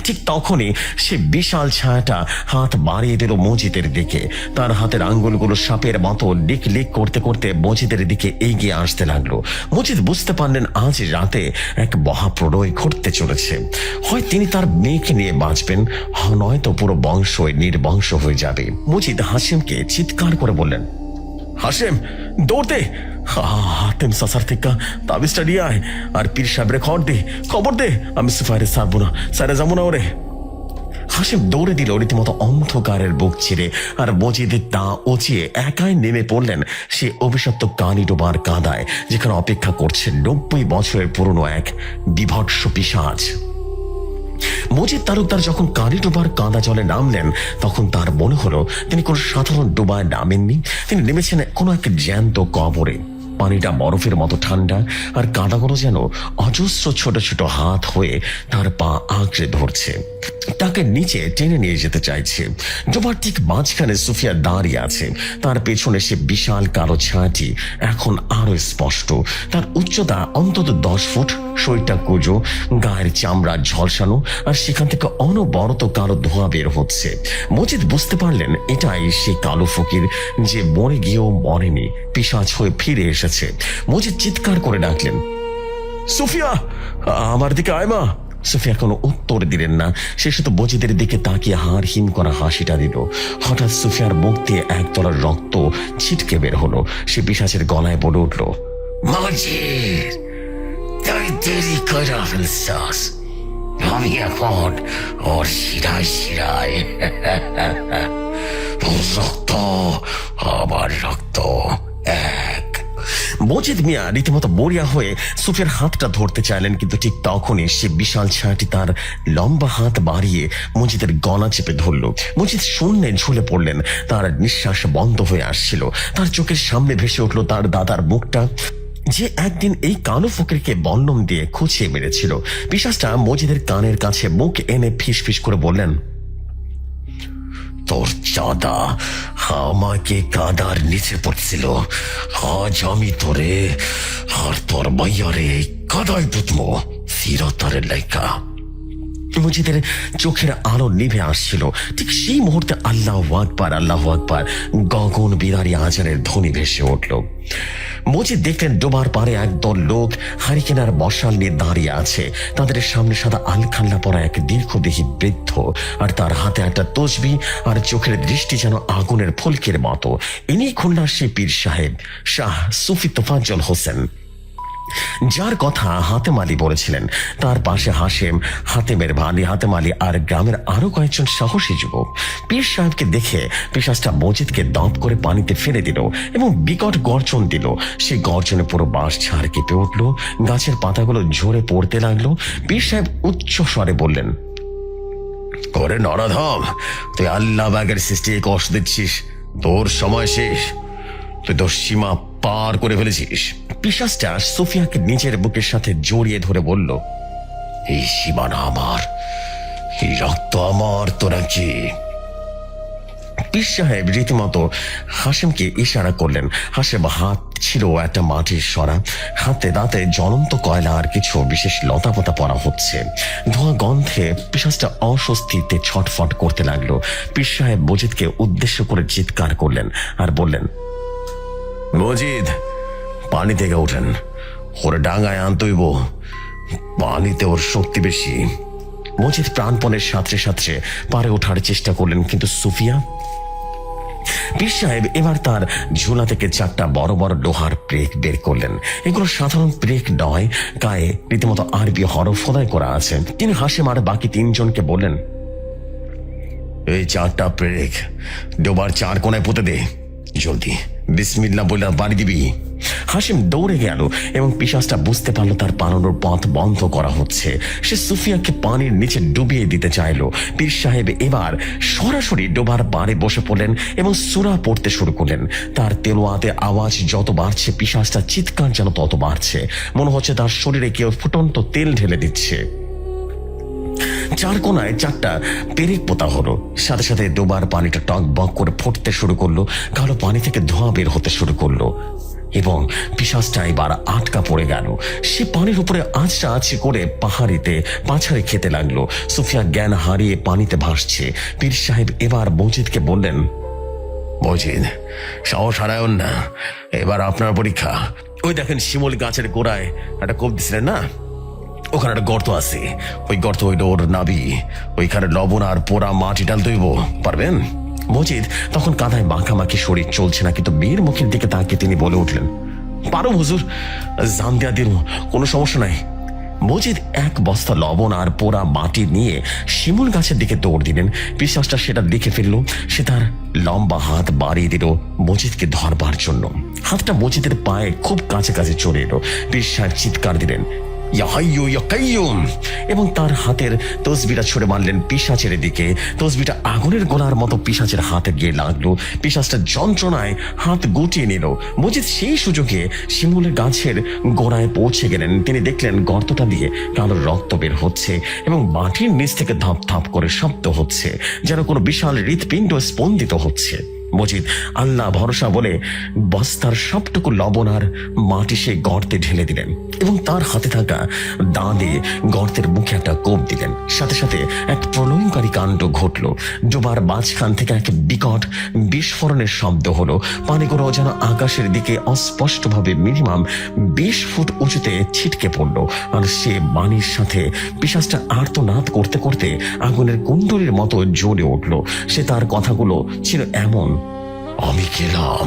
ঠিক তখনই সে বিশাল ছায়াটা হাত বাড়িয়ে দিল মজিদের দিকে। তার হাতের আঙ্গুলগুলো সাপের মতো লিক লিক করতে করতে মজিদের দিকে এগিয়ে আসতে লাগলো। মজিদ বুঝতে পারলেন আজ রাতে এক মহাপ্রলয় ঘটতে চলেছে। হয় তিনি তার মেয়েকে নিয়ে বাঁচবেন, নয়তো পুরো বংশ নির্বংশ হয়ে যাবে। মজিদ হাসিমকে চিৎকার করে বললেন, হাসিম, দৌড়তে, হাতেম সাসার থেকে তাবিজটা নিয়ে আয়, আর পীর সাহেবের খবর দে, আমি সুফায়ারে ছাড়বো না, সারে যাবো না ওরে। হাসিম দৌড়ে দিল রীতিমতো অন্ধকারের বুক ছিঁড়ে, আর মজিদের তা উঁচিয়ে একাই নেমে পড়লেন সে অভিশপ্ত কালীডোবার কাদায়, যেখানে অপেক্ষা করছে 90 বছরের পুরনো এক বিভৎস পিশাচ। মজিদ তালুকদার যখন কালীডোবার কাদা জলে নামলেন, তখন তার মনে হলো তিনি কোনো সাধারণ ডোবায় নামেননি, তিনি নেমেছেন কোনো এক জ্যান্ত কবরে। পানিটা বরফের মতো ঠান্ডা, আর কাদাগুলো যেন অজস্র ছোট ছোট হাত হয়ে তার পা আঁকড়ে ধরছে, তাকে নিচে টেনে নিয়ে যেতে চাইছে। ডোবার ঠিক মাঝখানে সুফিয়া দাঁড়িয়ে আছে। তার পেছনে সে বিশাল কালো ছায়াটি এখন আরো স্পষ্ট। তার উচ্চতা অন্তত 10 ফুট, শরীরটা কুঁজো, গায়ের চামড়া ঝলসানো, আর সেখান থেকে অনবরত কালো ধোঁয়া বের হচ্ছে। মজিদ বুঝতে পারলেন এটাই সে কালো ফকির, যে মরে গিয়েও মরেনি, পিশাচ হয়ে ফিরে এসেছে। মজিদ চিৎকার করে ডাকলেন, সুফিয়া, আমার দিকে আয় মা। সুফিয়া কোনো উত্তর দিলেন না, সে শুধু মজিদের দিকে তাকিয়ে হাড় হিম করা হাসিটা দিল। হঠাৎ সুফিয়ার মুখ দিয়ে একতলার রক্ত ছিটকে বের হলো। সে পিশাচের গলায় বলে উঠল, মজিদ, তুই দেরি করে ফেলছিস, আমি এখন ওর শিরায় শিরায়, রক্ত, আমার রক্ত এক। মজিদ মিয়া রীতিমতো মরিয়া হয়ে সুফিয়ার হাতটা ধরতে চাইলেন, কিন্তু ঠিক তখনই সে বিশাল ছায়াটি তার লম্বা হাত বাড়িয়ে মজিদের গলা চেপে ধরল। মজিদ শূন্যে ঝুলে পড়লেন, তার নিঃশ্বাস বন্ধ হয়ে আসছিল। তার চোখের সামনে ভেসে উঠল তার দাদার মুখটা, যে একদিন এই কালো ফকিরকে বল্লম দিয়ে খুঁচিয়ে মেরেছিল। পিশাচটা মজিদের কানের কাছে মুখ এনে ফিস ফিস করে বললেন, তোর চাঁদা আমাকে কাদার নিচে পড়ছিল, আজ আমি তোরে আর তোর মাইয়ারে কাদায় পুতমো ফিরতারের লাইকা। মজিদের চোখের আলো নিভে আসছিল। ঠিক সেই মুহূর্তে আল্লাহু আকবার, আল্লাহু আকবার গগন বিদারী আজানের ধ্বনি ভেসে উঠল। মজিদ দেখলেন ডোবার পারে একদল লোক হারিকেনার মশাল নিয়ে দাঁড়িয়ে আছে। তাদের সামনে সাদা আলখাল্লা পরা এক দীর্ঘদেহী বৃদ্ধ, আর তার হাতে একটা তসবি, আর চোখের দৃষ্টি যেন আগুনের ফুলকের মতো। ইনি খুলনার সেই পীর সাহেব শাহ সুফি তোফাজ্জল হোসেন। যার কথা হাতেম আলী বলেছিলেন, তার পাশে হাশেম, হাতেমের ভানি হাতেম আলী আর গ্রামের আরো কয়েকজন সাহসী যুবক। পীর সাহেবকে দেখে পিশাচটা মজিদকে দপ করে পানিতে ফেলে দিল এবং বিকট গর্জন দিল। সেই গর্জনে পুরো বাঁশ ঝাড় কেঁপে উঠল, গাছের পাতাগুলো ঝরে পড়তে লাগলো। পীর সাহেব উচ্চ স্বরে বললেন, করে নরাধম, তুই আল্লাহ বাগের সৃষ্টি কষ্ট দিচ্ছিস, তোর সময় শেষ, তুই তোর সীমা পার করে ফেলেছিস। পিশাচটা সুফিয়াকে নিজের বুকের সাথে জড়িয়ে ধরে বলল, এই সীমানা আমার, এই রক্ত আমার, তোরা কি? পীর সাহেব রীতিমতো হাশেমকে ইশারা করলেন। হাশেম হাত ছিল একটা মাটির সরা, হাতে দাঁতে জ্বলন্ত কয়লা আর কিছু বিশেষ লতাপাতা পড়া হচ্ছে। ধোঁয়া গন্ধে পিশাচটা অস্বস্তিতে ছটফট করতে লাগলো। পীর সাহেব মজিদকে উদ্দেশ্য করে চিৎকার করলেন আর বললেন, মজিদ, পানি থেকে ওঠেন, ওরে ডাঙায় আনতইব, পানিতে ওর শক্তি বেশি। মজিদ প্রাণপণের সাথে সাথে পারে ওঠার চেষ্টা করলেন, কিন্তু সুফিয়া। পীর সাহেব এবার তার ঝোলা থেকে 4টা বড় বড় লোহার প্রেক বের করলেন। এগুলো সাধারণ প্রেক নয়, গায়ে রীতিমতো আরবি হরফ খোদাই করা আছে। তিনি হাশেম আর বাকি 3 জনকে বললেন, এই 4টা প্রেক ডোবার 4 কোণায় পুঁতে দে, জলদি বিসমিল্লাহ বলে বাড়ি দিবি। হাশেম দৌড়ে গেল এবং পিশাচটা বুঝতে পারলো তার পালানোর পথ বন্ধ করা হচ্ছে। সে সুফিয়াকে পানির নিচে ডুবিয়ে দিতে চাইল। পীর সাহেব এবার সরাসরি ডোবার পাড়ে বসে পড়লেন এবং সূরা পড়তে শুরু করলেন। তার তেলোয়াতে আওয়াজ যত বাড়ছে, পিশাচটা চিৎকার যেন তত বাড়ছে। মনে হচ্ছে তার শরীরে কেউ ফুটন্ত তেল ঢেলে দিচ্ছে। 4 কোণায় 4টা পেরেক পোতা হলো। সাথে সাথে ডোবার পানিটা টক বক করে ফুটতে শুরু করলো। কালো পানি থেকে ধোঁয়া বের হতে শুরু করলো এবং পিশাচটা এবার আটকা পড়ে গেল। সে পানির উপরে আঁচড়া আঁচড়ি করে পাহাড়িতে পাছাড়ে খেতে লাগলো। সুফিয়া জ্ঞান হারিয়ে পানিতে ভাসছে। পীর সাহেব এবার মজিদকে বললেন, মজিদ, সাহস হারায়ন না, এবার আপনার পরীক্ষা। ওই দেখেন শিমুল গাছের গোড়ায় একটা কোপ দিছিলেন না, ওখানে একটা গর্ত আছে, ওই গর্ত হইল ওর নাভি, ওইখানে লবণ আর পোড়া মাটি ডাল দইব, পারবেন? মজিদ তখন কাঁধায় মাখামাখি, শরীর চলছে না, কিন্তু মেয়ের মুখের দিকে তাকিয়ে তিনি বলে উঠলেন, পারো হুজুর, জান দেয়া দিন, কোনো সমস্যা নাই। মজিদ 1 বস্তা লবণ আর পোড়া মাটি নিয়ে শিমুল গাছের দিকে দৌড় দিলেন। পিশাচটা সেটা দেখে ফেলল। সে তার লম্বা হাত বাড়িয়ে দিল মজিদকে ধরবার জন্য। হাতটা মজিদের পায়ে খুব কাছাকাছি চলে এলো। পীর সাহেব চিৎকার দিলেন, ইয়া হাইয়ু ইয়া কাইয়ুম, এবং তার হাতের তসবিটা ছুড়ে মারলেন পিশাচের দিকে। তসবিটা আগুনের গোলার মতো পিশাচের হাতে গিয়ে লাগলো। পিশাচটা যন্ত্রণায় হাত গুটিয়ে নিল। মজিদ সেই সুযোগে শিমুলের গাছের গোড়ায় পৌঁছে গেলেন। তিনি দেখলেন গর্তটা দিয়ে কালো রক্ত বের হচ্ছে এবং মাটির নিচ থেকে ধাপ ধাপ করে শব্দ হচ্ছে, যেন কোনো বিশাল হৃৎপিণ্ড স্পন্দিত হচ্ছে। মজিদ আল্লাহ ভরসা বলে বস্তার সবটুকু লবণ আর মাটি সেই গর্তে ঢেলে দিলেন এবং তার হাতে থাকা দা দিয়ে গর্তের মুখে একটা কোপ দিলেন। সাথে সাথে এক প্রলয়ঙ্কারী কাণ্ড ঘটল। ডোবার মাঝখান থেকে এক বিকট বিস্ফোরণের শব্দ হলো। পানিগুলো যেন আকাশের দিকে অস্পষ্টভাবে মিনিমাম 20 ফুট উঁচুতে ছিটকে পড়লো। আর সে বাণীর সাথে পিশাচটা আর্তনাদ করতে করতে আগুনের কুণ্ডলীর মতো জ্বলে উঠল। সে তার কথাগুলো ছিল এমন, আমি গেলাম,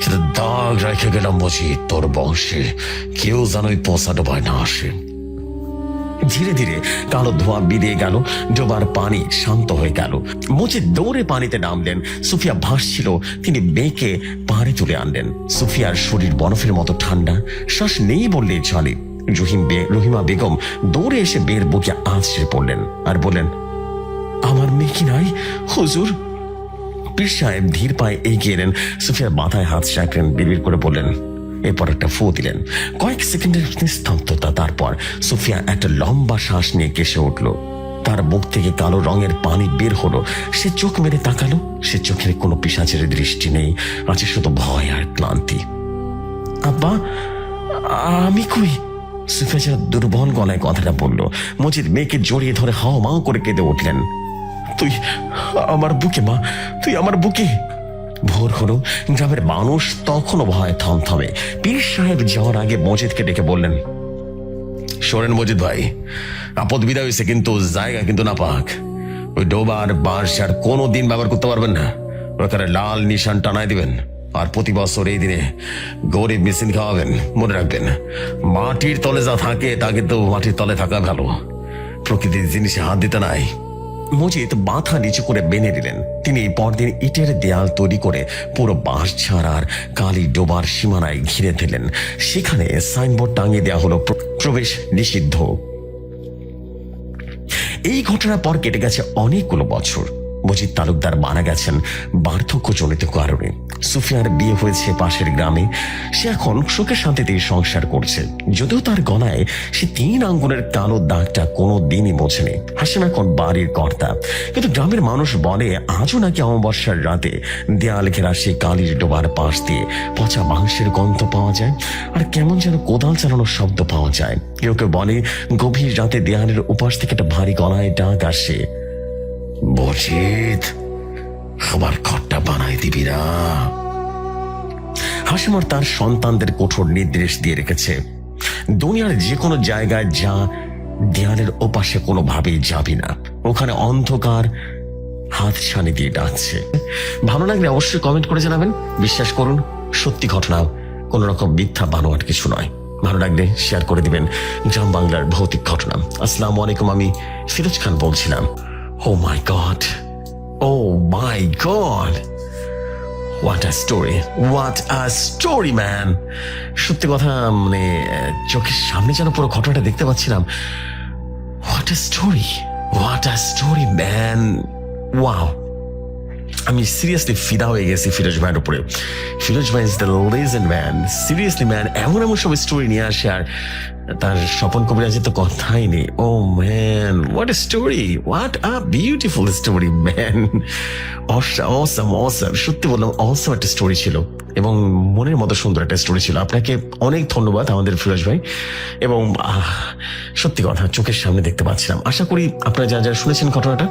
সেটা দাগ রেখে গেলাম মজিদ, তোর বংশে কেউ যেন ওই পোষা ডোবায় না আসে। ধীরে ধীরে কালো ধোঁয়া বেরিয়ে গেল। ডোবার পানি শান্ত হয়ে গেল। মজিদ দৌড়ে পানিতে নামলেন। সুফিয়া ভাসছিল। তিনি মেয়েকে পাড়ে তুলে আনলেন। সুফিয়ার শরীর বরফের মতো ঠান্ডা, শ্বাস নেই বললেই চলে। রহিমা বেগম দৌড়ে এসে বের বুকে আছড়ে পড়লেন আর বললেন, আমার মেয়ে কি নাই হুজুর? পীর সাহেব ধীর পায়ে এগিয়ে এলেন। সুফিয়ার মাথায় হাত রাখলেন, বিড়বিড় করে বললেন, এরপর একটা ফু দিলেন। কয়েক সেকেন্ডের স্তব্ধতা। তারপর সুফিয়া একটা লম্বা শ্বাস নিয়ে কেসে উঠল। তার মুখ থেকে কালো রঙের পানি বের হলো। সে চোখ মেরে তাকালো। সে চোখের কোনো পিশাচের দৃষ্টি নেই, আছে শুধু ভয় আর ক্লান্তি। আব্বা, আমি কই? সুফিয়া যেন দুর্বল গলায় কথাটা বলল। মজিদ মেয়েকে জড়িয়ে ধরে হাও মাও করে কেঁদে উঠলেন, তুই আমার বুকে মা, তুই আমার বুকে। ভোর হলো। গ্রামের মানুষ তখনও ভয় থমথমে। পীর সাহেব যাওয়ার আগে মজিদকে ডেকে বললেন, শোনেন মজিদ ভাই, আপদ বিদায় হয়েছে, কিন্তু জায়গা কিন্তু না পাক। ওই ডোবার বাঁশ আর কোনো দিন ব্যবহার করতে পারবেন না। ওখানে লাল নিশান টানায় দিবেন, আর প্রতি বছর এই দিনে গরিব মিছিল খাওয়াবেন। মনে রাখবেন, মাটির তলে যা থাকে তা কিন্তু মাটির তলে থাকা ভালো, প্রকৃতির জিনিসে হাত দিতে নাই। মজিদ মাথা নিচু করে মেনে নিলেন। তিনি পরদিন ইটের দেয়াল তৈরি করে পুরো বাঁশঝাড় আর কালী ডোবার সীমানায় ঘিরে দিলেন। সেখানে সাইনবোর্ড টাঙিয়ে দেওয়া হলো প্রবেশ নিষিদ্ধ। এই ঘটনার পর কেটে গেছে অনেকগুলো বছর। মজিদ তালুকদার মারা গেছেন বার্ধক্যজনিত কারণে। সুফিয়ার বিয়ে হয়েছে পাশের গ্রামে। সে এখন সুখে শান্তিতেই সংসার করছে, যদিও তার গলায় সে 3 আঙ্গুলের কালো দাগটা কোনো দিনই মোছেনি। হাসিম এখন বাড়ির কর্তা, কিন্তু গ্রামের মানুষ বলে আজও নাকি অমাবস্যার রাতে দেয়াল ঘেরা সেই কালির ডোবার পাশ দিয়ে পচা মাংসের গন্ধ পাওয়া যায়, আর কেমন যেন কোদাল চালানোর শব্দ পাওয়া যায়। কেউ কেউ বলে গভীর রাতে দেয়ালের উপাস থেকে একটা ভারী গলায় ডাক আসে, মজিদ, আমার ঘরটা বানাই দিবি না। হাসিমর তার সন্তানদের কঠোর নির্দেশ দিয়ে রেখেছে, দুনিয়ার যে কোনো জায়গায় যা, দেয়ালের ওপাশে কোনোভাবেই যাবি না, ওখানে অন্ধকার হাত ছানি দিয়ে ডাকছে। ভালো লাগলে অবশ্যই কমেন্ট করে জানাবেন। বিশ্বাস করুন, সত্যি ঘটনা, কোন রকম মিথ্যা বানোয়াট কিছু নয়। ভালো লাগলে শেয়ার করে দিবেন গ্রাম বাংলার ভৌতিক ঘটনা। আসসালামু আলাইকুম, আমি ফিরোজ খান বলছিলাম। Oh my God. Oh my God. What a story. What a story, man. সত্যি কথা, মানে চোখের সামনে যেন পুরো ঘটনাটা দেখতে পাচ্ছিলাম। What a story. What a story, man. Wow. আমি সিরিয়াসলি ফিদা হয়ে গেছি ফিরোজ ভাইয়ের উপরে। ফিরোজ ভাই is the legend man. Seriously man, এমন এমন সব স্টোরি নিয়ে আসে, আর তার স্বপন কবিরাজের তো কথাই নেই। Oh man, what a story, what a beautiful story man. Awesome awesome, সত্যি বললাম, অসাম একটা স্টোরি ছিল এবং মনের মতো সুন্দর একটা স্টোরি ছিল। আপনাকে অনেক ধন্যবাদ আমাদের ফিরোজ ভাই। এবং সত্যি কথা, চোখের সামনে দেখতে পাচ্ছিলাম। আশা করি আপনারা যারা যারা শুনেছেন ঘটনাটা,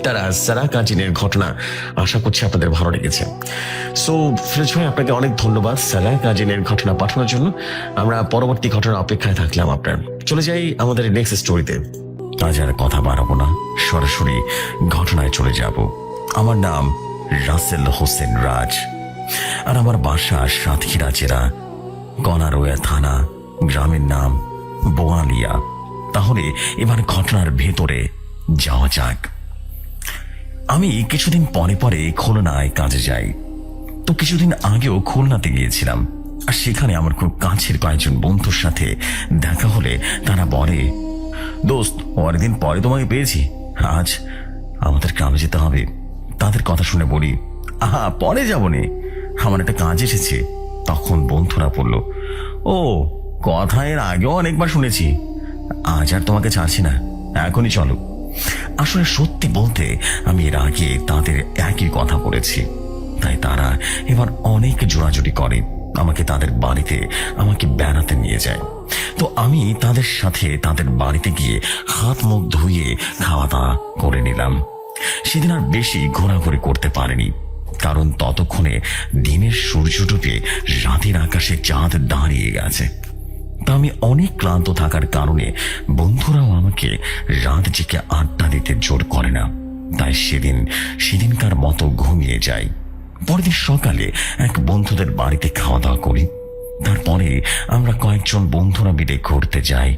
তারা সারা কাজিনের ঘটনা আশা করছি আপনাদের ভালো লেগেছে। সো ফিরোজ ভাই, আপনাকে অনেক ধন্যবাদ সারা কাজিনের ঘটনা পাঠানোর জন্য। আমরা পরবর্তী ঘটনার অপেক্ষায় থাকলাম আপনার। চলে যাই আমাদের নেক্সট স্টোরিতে। আজ আর কথা বাড়াবো না, সরাসরি ঘটনায় চলে যাব। আমার নাম রাসেল হোসেন রাজ, আর আমার বাসা সাতক্ষীরা জেলা, কনারোয়া থানা, গ্রামের নাম বোয়ালিয়া। তাহলে এবার ঘটনার ভেতরে যাওয়া যাক। আমি কিছুদিন পরে পরে খুলনায় কাজে যাই। তো কিছুদিন আগেও খুলনাতে গিয়েছিলাম, আর সেখানে আমার খুব কাছের কয়েকজন বন্ধুর সাথে দেখা হলে তারা বলে, দোস্ত, অনেকদিন পরে তোমাকে পেয়েছি, আজ আমাদের গ্রামে যেতে হবে। তাদের কথা শুনে বলি, আহা, পরে যাবনি, আমার একটা কাজ এসেছে। তখন বন্ধুরা বলল, ও কথা এর আগেও অনেকবার শুনেছি, আজ আর তোমাকে ছাড়ছি না, এখনই চলো। আসলে সত্যি বলতে আমি এর আগে তাদের একই কথা বলেছি, তাই তারা এবার অনেক জোরাজুরি করে আমাকে তাদের বাড়িতে আমাকে বেড়াতে নিয়ে যায়। তো আমি তাদের সাথে তাদের বাড়িতে গিয়ে হাত মুখ ধুয়ে খাওয়া দাওয়া করে নিলাম। সেদিন আর বেশি ঘোরাঘুরি করতে পারিনি, কারণ ততক্ষণে দিনের সূর্য ডুবে রাতের আকাশে চাঁদ দাঁড়িয়ে গেছে। তা আমি অনেক ক্লান্ত থাকার কারণে বন্ধুরাও আমাকে রাত জেগে আড্ডা দিতে জোর করে না, তাই সেদিনকার মতো ঘুমিয়ে যাই। পরদিন সকালে এক বন্ধুদের বাড়িতে খাওয়া দাওয়া করি। তারপরে আমরা কয়েকজন বন্ধুরা মিলে ঘুরতে যাই।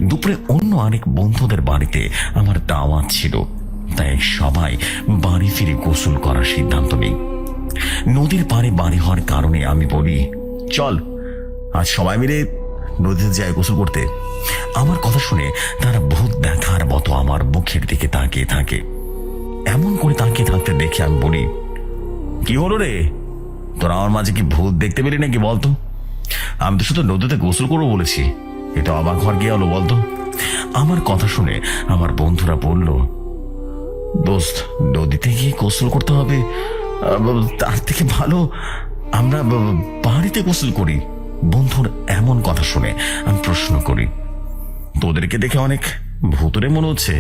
দুপুরে অন্য আরেক বন্ধুদের বাড়িতে আমার দাওয়াত ছিল, তাই সবাই বাড়ি ফিরে গোসল করার সিদ্ধান্ত নেই। নদীর পাড়ে বাড়ি হওয়ার কারণে আমি বলি, চল আজ সবাই মিলে নদীতে যাই গোসল করতে। আমার কথা শুনে তারা ভূত দেখার মতো আমার মুখের দিকে তাকিয়ে থাকে। এমন করে তাকিয়ে থাকতে দেখে আমি বলি, কি হলো রে, তোরা আমার মাঝে কি ভূত দেখতে পেলি নাকি বলতো? আমি তো শুধু নদীতে গোসল করবো বলেছি, এটা অবাক হওয়ার কি হলো বলতো? আমার কথা শুনে আমার বন্ধুরা বলল, দোস্ত, নদীতে গিয়ে গোসল করতে হবে, তার থেকে ভালো আমরা বাড়িতে গোসল করি। বন্ধুর এমন কথা শুনে আমি প্রশ্ন করি, তোদেরকে দেখে অনেক ভূতুরে মনে হচ্ছে,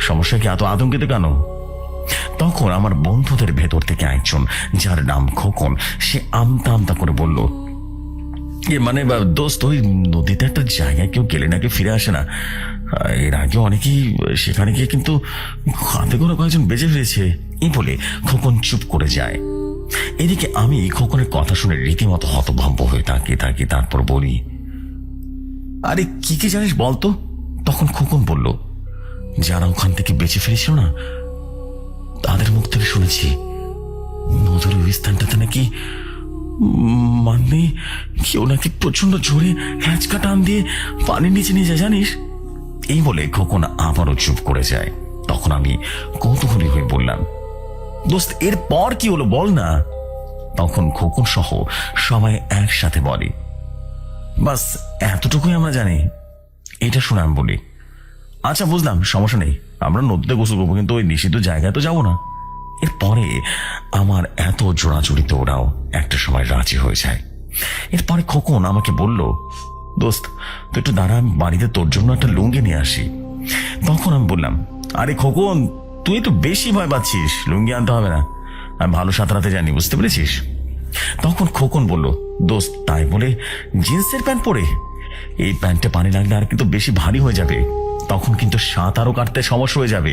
সমস্যা কি এত আতঙ্কিত কেন? তখন আমার বন্ধুদের ভেতর থেকে একজন, যার নাম খোকন, সে আমতা আমতা করে বলল, মানে দোস্ত, ওই নদীতে একটা জায়গায় কেউ গেলে নাকি ফিরে আসে না, এর আগে অনেকেই সেখানে গিয়ে কিন্তু হাতে করে কয়েকজন বেঁচে ফিরেছে। এই বলে খোকন চুপ করে যায়। এদিকে আমি খোকনের কথা শুনে রীতিমতো হতভম্ব হয়ে তাকিয়ে থাকি। তারপর বলি, আরে কি কি জানিস বলতো? তখন খোকন বলল, যারা ওখান থেকে বেঁচে ফিরেছিল না, তাদের মুখ থেকে শুনেছি নদীর ওই স্থানটাতে নাকি মানে কেউ নাকি প্রচন্ড জোরে হ্যাঁচকা টান দিয়ে পানির নিচে নিয়ে যায়, জানিস? এই বলে খোকন আবারও চুপ করে যায়। তখন আমি কৌতূহলী হয়ে বললাম, দোস্ত এর পর কি হলো বল না? তখন খোকন সহ সবাই একসাথে বলে, বাস এতটুকুই আমরা জানি। এটা শুনে আমি বলি, আচ্ছা বুঝলাম, সমস্যা নেই, আমরা নদীতে গোসল করবো, কিন্তু ওই নিষিদ্ধ জায়গায় তো যাবো না। এরপরে আমার এত জোড়াজুড়িতে ওরাও একটা সময় রাজি হয়ে যায়। এরপরে খোকন আমাকে বলল, দোস্ত তুই একটু দাঁড়া, আমি বাড়িতে তোর জন্য একটা লুঙ্গি নিয়ে আসি। তখন আমি বললাম, আরে খোকন তুই একটু বেশি ভয় পাচ্ছিস, লুঙ্গি আনতে হবে না, আমি ভালো সাঁতরাতে জানি, বুঝতে পেরেছিস? তখন খোকন বলল, দোস্ত তাই বলে জিন্সের প্যান্ট পরে? এই প্যান্টে পানি লাগলে আর কিন্তু বেশি ভারী হয়ে যাবে, তখন কিন্তু সাঁতারও কাটতে সমস্যা হয়ে যাবে,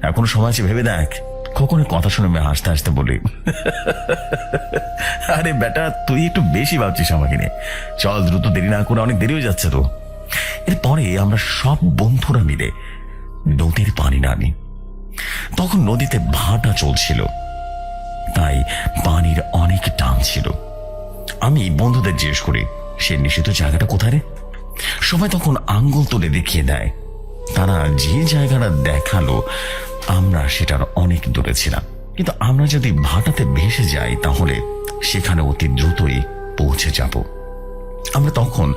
এখনো সময় আছে, ভেবে দেখ। খোকনের কথা শুনে আমি হাসতে হাসতে বলি, আরে বেটা তুই একটু বেশি ভাবছিস আমাকে নিয়ে, চল দ্রুত, দেরি না করে, অনেক দেরি হয়ে যাচ্ছে তো। এরপরে আমরা সব বন্ধুরা মিলে নদীর পানি নামি। তখন নদীতে ভাটা চলছিল, তাই পানির অনেক টান ছিল। আমি বন্ধুদের জিজ্ঞেস করি, সে নিষিদ্ধ জায়গাটা কোথায় রে? সবাই তখন আঙ্গুল তুলে দেখিয়ে দেয়। তারা যে জায়গাটা দেখালো আমরা সেটার অনেক দূরে ছিলাম, কিন্তু আমরা যদি ভাটাতে ভেসে যাই তাহলে সেখানে অতি দ্রুতই পৌঁছে যাব। আমরা তখন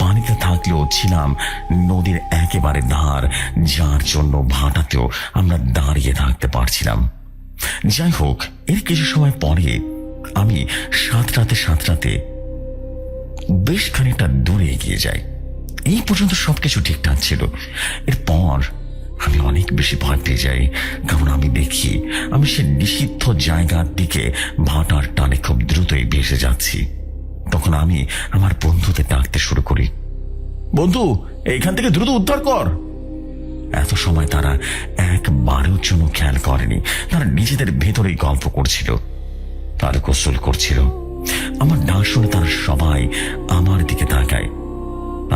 পানিতে থাকলেও ছিলাম নদীর একেবারে ধার, যার জন্য ভাটাতেও আমরা দাঁড়িয়ে থাকতে পারছিলাম। যাই হোক, এর কিছু সময় পরে আমি সাঁতরাতে বেশ খানিকটা দূরে এগিয়ে যাই। এই পর্যন্ত সবকিছু ঠিকঠাক ছিল। এরপর আমি অনেক বেশি ভয় পেয়ে যাই, কারণ আমি দেখি আমি সে নিষিদ্ধ জায়গার দিকে ভাটার টানে খুব দ্রুতই ভেসে যাচ্ছি। তখন আমি আমার বন্ধুদের ডাকতে শুরু করি, বন্ধু এইখান থেকে দ্রুত উদ্ধার কর। এত সময় তারা একবারের জন্য খেয়াল করেনি, তারা নিজেদের ভেতরেই গল্প করছিল, তারা গোসল করছিল। আমার ডাক শুনে তারা সবাই আমার দিকে তাকায়,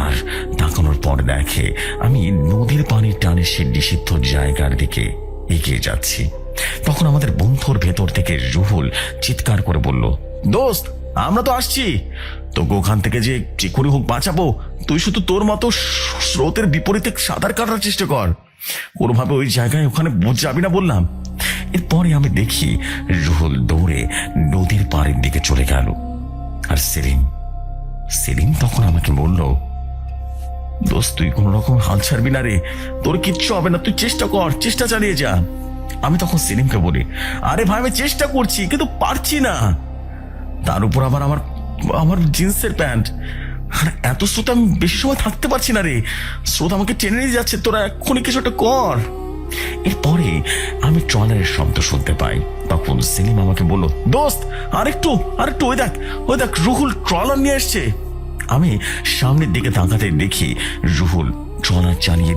আর তাকানোর পর দেখে আমি নদীর পানির টানে সে নিষিদ্ধ জায়গার দিকে এগিয়ে যাচ্ছি। তখন আমাদের বন্ধুর ভেতর থেকে রুহুল চিৎকার করে বলল, দোস্ত আমরা তো আসছি, তোকে ওখান থেকে যে করে হোক বাঁচাবো, তুই শুধু তোর মতো স্রোতের বিপরীতে সাঁতার কাটার চেষ্টা কর, কোনোভাবে ওই জায়গায় ওখানে যাবি না বললাম। এরপরে আমি দেখি রুহুল দৌড়ে নদীর পাড়ের দিকে চলে গেল। আর সেলিম তখন আমাকে বলল, দোস্ত তুই কোন রকম হাল ছাড়বি না রে, তোর কিচ্ছু হবে না, তুই চেষ্টা কর, চেষ্টা চালিয়ে যা। আমি তখন সেলিমকে বলি, আরে ভাই আমি চেষ্টা করছি কিন্তু পারছি না, তার উপর আবার আমার জিন্সের প্যান্ট, আর এত স্রোত আমি বেশি সময় থাকতে পারছি না রে, স্রোত আমাকে টেনে নিয়ে যাচ্ছে, তোরা এক্ষুনি কিছু একটা কর। এরপরে আমি ট্রলারের শব্দ শুনতে পাই। তখন সেলিম আমাকে বলল, দোস্ত আরেকটু, ওই দেখ রুহুল ট্রলার নিয়ে এসছে। আমি সামনের দিকে তাকাতে দেখি রুহুল ট্রলার চালিয়ে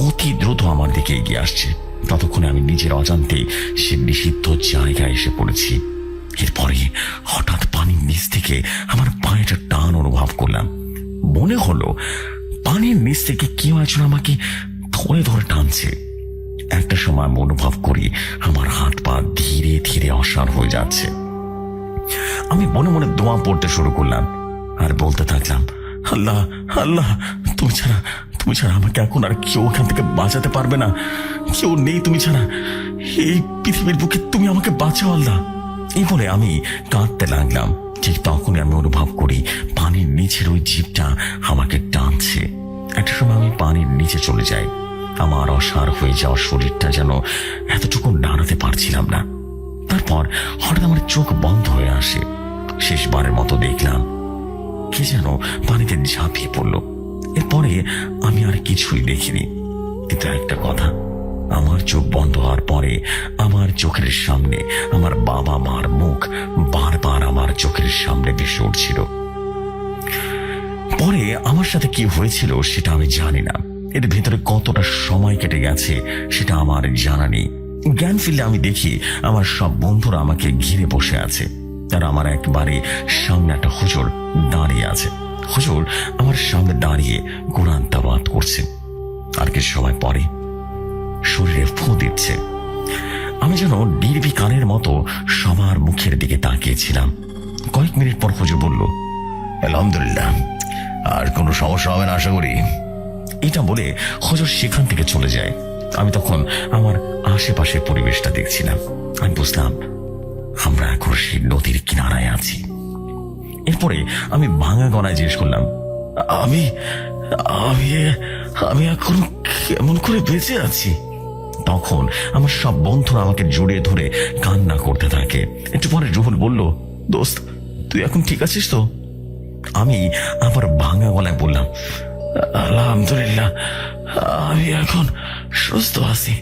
অতি দ্রুত আমার দিকে এগিয়ে আসছে। ততক্ষণে আমি নিজের অজান্তে সে নিষিদ্ধ জায়গায় এসে পড়েছি। এরপরে হঠাৎ পানির নিচ থেকে আমার পায়েটা টান অনুভব করলাম, মনে হলো পানির নিচ থেকে কেউ একজন আমাকে ধরে ধরে টানছে। একটা সময় আমি অনুভব করি আমার হাত পা ধীরে ধীরে অসাড় হয়ে যাচ্ছে। আমি মনে মনে দোয়া পড়তে শুরু করলাম আর বলতে থাকলাম, আল্লাহ আল্লাহ, তুমি ছাড়া আমাকে এখন আর কেউ এখান থেকে বাঁচাতে পারবে না, কেউ নেই তুমি ছাড়া, এই পৃথিবীর বুকে তুমি আমাকে বাঁচাও আল্লাহ। এই বলে আমি কাঁদতে লাগলাম। ঠিক তখনই আমি অনুভব করি পানির নিচের ওই জীবটা আমাকে টানছে। একটা সময় আমি পানির নিচে চলে যাই। আমার অসাড় হয়ে যাওয়া শরীরটা যেন এতটুকু নাড়াতে পারছিলাম না। তারপর হঠাৎ আমার চোখ বন্ধ হয়ে আসে। শেষবারের মতো দেখলাম কে যেন পানিতে ঝাঁপিয়ে পড়ল। এরপরে আমি আর কিছুই দেখিনি, কিন্তু একটা কথা, আমার চোখ বন্ধ হওয়ার পরে আমার চোখের সামনে আমার বাবা মার মুখ বারবার আমার চোখের সামনে ভেসে উঠছিল। পরে আমার সাথে কি হয়েছিল সেটা আমি জানি না, এর ভেতরে কতটা সময় কেটে গেছে সেটা আমার জানা নেই। জ্ঞান ফিরলে আমি দেখি আমার সব বন্ধুরা আমাকে ঘিরে বসে আছে। আর আমার একবারে সামনে একটা হুজুর দাঁড়িয়ে আছে। হুজুর আমার সামনে দাঁড়িয়ে কোরআন তেলাওয়াত করছে, আর কিছু সময় পরে শরীরে ফু দিচ্ছে। আমি যেন নির্বিকারের মতো সবার মুখের দিকে তাকিয়েছিলাম। কয়েক মিনিট পর হুজুর বলল, আলহামদুলিল্লাহ, আর কোনো সমস্যা হবে না আশা করি। এটা বলে হুজুর সেখান থেকে চলে যায়। আমি তখন আমার আশেপাশের পরিবেশটা দেখছিলাম। আমি বুঝলাম আমরা এখন সেই নদীর কিনারায় আছি। এরপরে আমি ভাঙা গলায় জিজ্ঞেস করলাম, আমি আমি আমি এখন কেমন করে বেঁচে আছি? তখন আমার সব বন্ধুরা আমাকে জড়িয়ে ধরে কান্না করতে থাকে। একটু পরে রুহুল বলল, দোস্ত তুই এখন ঠিক আছিস তো? আমি আবার ভাঙা গলায় বললাম, আলহামদুলিল্লাহ, আমি এখন সুস্থ আছি,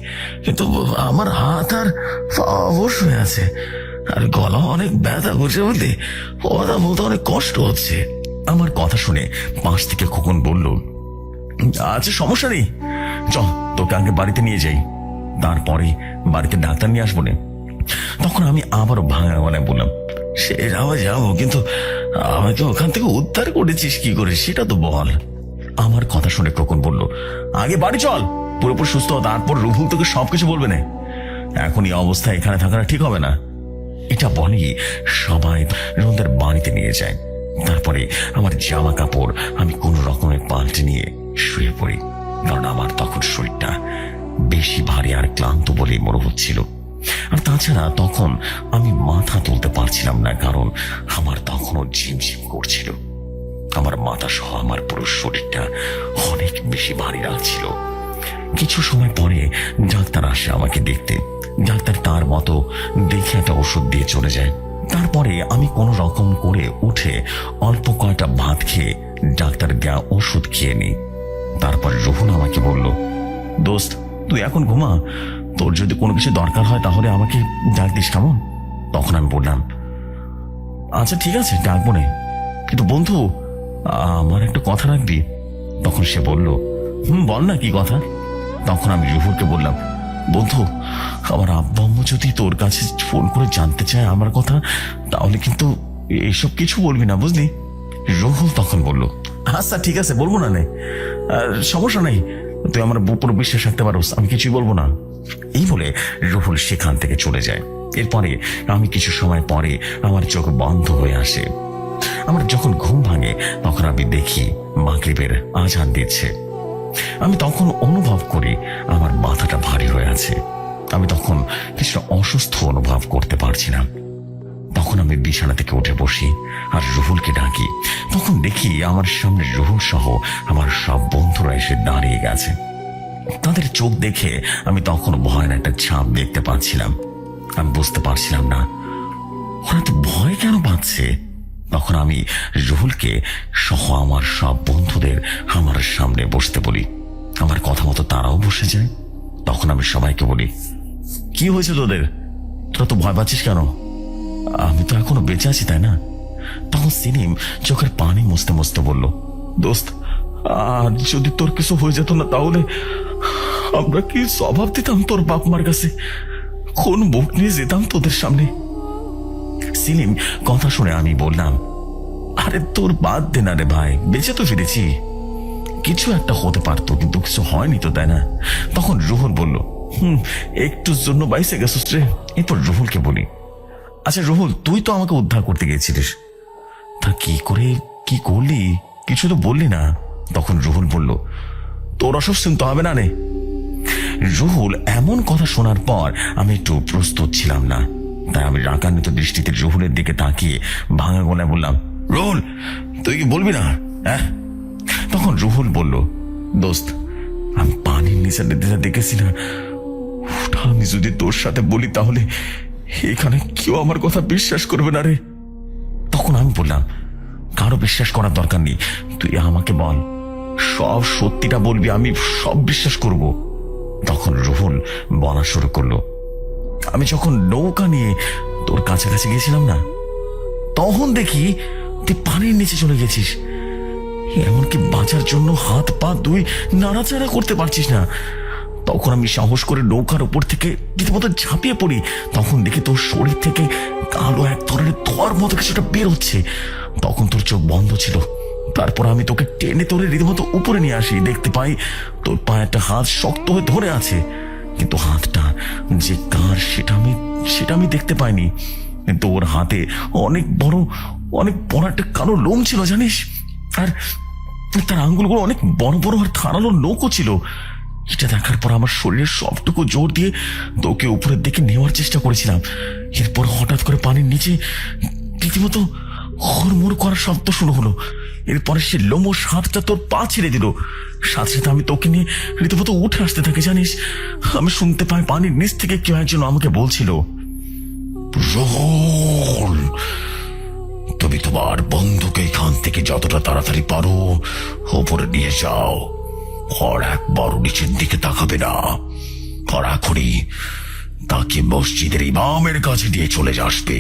কিন্তু আমার হাত আর পা অবশ হয়ে আছে, আর গলা অনেক ব্যথা করছে, বলতে কথা বলতে অনেক কষ্ট হচ্ছে। আমার কথা শুনে পাশ থেকে খোকন বলল, আচ্ছা সমস্যা নেই, চল তোকে আগে বাড়িতে নিয়ে যাই, তারপরে বাড়িতে ডাক্তার নিয়ে আসবো না। তখন আমি আবারও ভাঙা গলায় বললাম, সে যাবো, কিন্তু আমাকে ওখান থেকে উদ্ধার করেছিস কি করে সেটা তো বল। আমার কথা শুনে খোকন বলল, আগে বাড়ি চল, পুরোপুরি সুস্থ হ, তারপর রুহুল তোকে সবকিছু বলবে না। এখন এই অবস্থায় এখানে থাকাটা ঠিক হবে না। এটা বলি সবাই রুহুলদের বাড়িতে নিয়ে যায়। তারপরে আমার জামা কাপড় আমি কোন রকমের পাল্টে নিয়ে শুয়ে পড়ি, কারণ আমার তখন শরীরটা বেশি ভারী আর ক্লান্ত বলে মনে হচ্ছিল। আর তাছাড়া তখন আমি মাথা তুলতে পারছিলাম না, কারণ আমার তখনও ঝিমঝিম করছিল। আমার মাথা সহ আমার পুরো শরীরটা অনেক বেশি ভারী লাগছিল। কিছু সময় পরে ডাক্তার আসে আমাকে দেখতে। ডাক্তার তার মতো দেখে একটা ওষুধ দিয়ে চলে যায়। তারপরে আমি কোনো রকম করে উঠে অল্প কয়টা ভাত খেয়ে ডাক্তার দেয়া ওষুধ খেয়ে নিই। তারপর রুহুল আমাকে বলল, দোস্ত তুই এখন ঘুমা, তোর যদি কোনো কিছু দরকার হয় তাহলে আমাকে ডাক দিস, কেমন? তখন আমি বললাম, আচ্ছা ঠিক আছে, ডাকবো না, কিন্তু বন্ধু আমার একটা কথা রাখবি। তখন সে বলল, বল না কি কথা। তখন আমি রুহুলকে বললাম, বন্ধু আমার আব্বা আম্মু যদি তোর কাছে ফোন করে জানতে চায় আমার কথা, তাহলে কিন্তু এইসব কিছু বলবি না, বুঝলি? রুহুল তখন বলল, আচ্ছা ঠিক আছে, বলবো না, সমস্যা নেই, তুই আমার পুরো বিশ্বাস রাখতে পারোস, আমি কিছুই বলবো না। এই বলে রুহুল সেখান থেকে চলে যায়। এরপরে আমি কিছু সময় পরে আমার চোখ বন্ধ হয়ে আসে। আমার যখন ঘুম ভাঙে তখন আমি দেখি মাগরিবের আজান দিচ্ছে। আমি তখন অনুভব করি আমার মাথাটা ভারী হয়ে আছে। আমি তখন কিছুটা অসুস্থ অনুভব করতে পারছিলাম। তখন আমি বিছানা থেকে উঠে বসি আর রুহুলকে ডাকি। তখন দেখি আমার সামনে রুহুল সহ আমার সব বন্ধুরা এসে দাঁড়িয়ে গেছে। তাদের চোখ দেখে আমি তখন ভয়ের একটা ছাপ দেখতে পাচ্ছিলাম। আমি বুঝতে পারছিলাম না ওরা তো ভয় কেন পাচ্ছে। তখন আমি রুহুলকে সহ আমার সব বন্ধুদের আমার সামনে বসতে বলি। আমার কথা মতো তারাও বসে যায়। তখন আমি সবাইকে বলি, কি হয়েছে তোদের, তোরা তো ভয় পাচ্ছিস কেন? আমি তো এখনো বেঁচে আছি, তাই না? তখন সিনিম চোখের পানি মুছতে মুছতে বলল, দোস্ত আর যদি তোর কিছু হয়ে যেত না তাহলে আমরা কি স্বভাব দিতাম তোর বাপ মার কাছে? কোন মুখ নিয়ে যেতাম তোদের সামনে? সিলিম কথা শুনে আমি বললাম, আরে তোর বাদ দে না রে ভাই, বেঁচে তো ফিরেছি, কিছু একটা হতে পারতো, কিন্তু কিছু হয়নি তো, তাই না? তখন রুহুল বলল, একটুর জন্য বাইসে গেছিস রে। এরপর রুহুলকে বলি, আচ্ছা রুহুল তুই তো আমাকে উদ্ধার করতে গেছিলিস, তা কি করে কি করলি, কিছু তো বললি না। তখন রুহুল বলল, তোর অসুখ শুনতে হবে না নে। রুহুল এমন কথা শোনার পর আমি একটু প্রস্তুত ছিলাম না, তাই আমি রাগান্বিত দৃষ্টিতে রুহুলের দিকে তাকিয়ে ভাঙা গলায় বললাম, রুহুল তুই কি বলবি না? হ্যাঁ। তখন রুহুল বলল, দোস্ত আমি পানির নিচে দেখেছি না, ওটা আমি যদি তোর সাথে বলি তাহলে এখানে কেউ আমার কথা বিশ্বাস করবে না রে। তখন আমি বললাম, কারো বিশ্বাস করার দরকার নেই, তুই আমাকে বল, সব সত্যিটা বলবি, আমি সব বিশ্বাস করব। তখন রুহুল বলা শুরু করলো, আমি যখন নৌকা নিয়ে তোর কাছাকাছি গেছিলাম না, তখন দেখি তুই পানির নিচে চলে গেছিস, এমনকি বাঁচার জন্য হাত পা তুই নাড়াচাড়া করতে পারছিস না। তখন আমি সাহস করে নৌকার উপর থেকে রীতিমতো ঝাঁপিয়ে পড়ি। তখন দেখি তোর শরীর থেকে কালো এক ধরনের ধোঁয়ার মতো কিছুটা বের হচ্ছে। তখন তোর চোখ বন্ধ ছিল। তারপর আমি তোকে টেনে তোরে রীতিমতো উপরে নিয়ে আসি। দেখতে পাই তোর পায়ে একটা হাত শক্ত হয়ে ধরে আছে, কিন্তু হাতটা যে কার সেটা আমি দেখতে পাইনি। কিন্তু ওর হাতে অনেক বড় একটা কালো লোম ছিল জানিস, আর তার আঙ্গুলগুলো অনেক বড় বড় আর ধারালো নৌকো ছিল। এটা দেখার পর আমার শরীরের সবটুকু জোর দিয়ে তোকে উপরের দিকে নেওয়ার চেষ্টা করেছিলাম। এরপর হঠাৎ করে পানির নিচে রীতিমতো হুড়মুড় করার শব্দ শুরু হলো। এরপরে সে লোমশ হাতটা তোর পা ছেড়ে দিল। সাথে সাথে আমি তোকে নিয়ে রীতিমতো উঠে আসতে থাকি জানিস। আমি শুনতে পাই পানির নিচ থেকে কেউ একজন আমাকে বলছিল, রোহল, তুমি তোমার বন্ধুকে এখান থেকে যতটা তাড়াতাড়ি পারো ওপরে নিয়ে যাও, আর একবারও নিচের দিকে তাকাবে না। আর এখনই তাকে মসজিদের ইমামের কাছে দিয়ে চলে আসবে,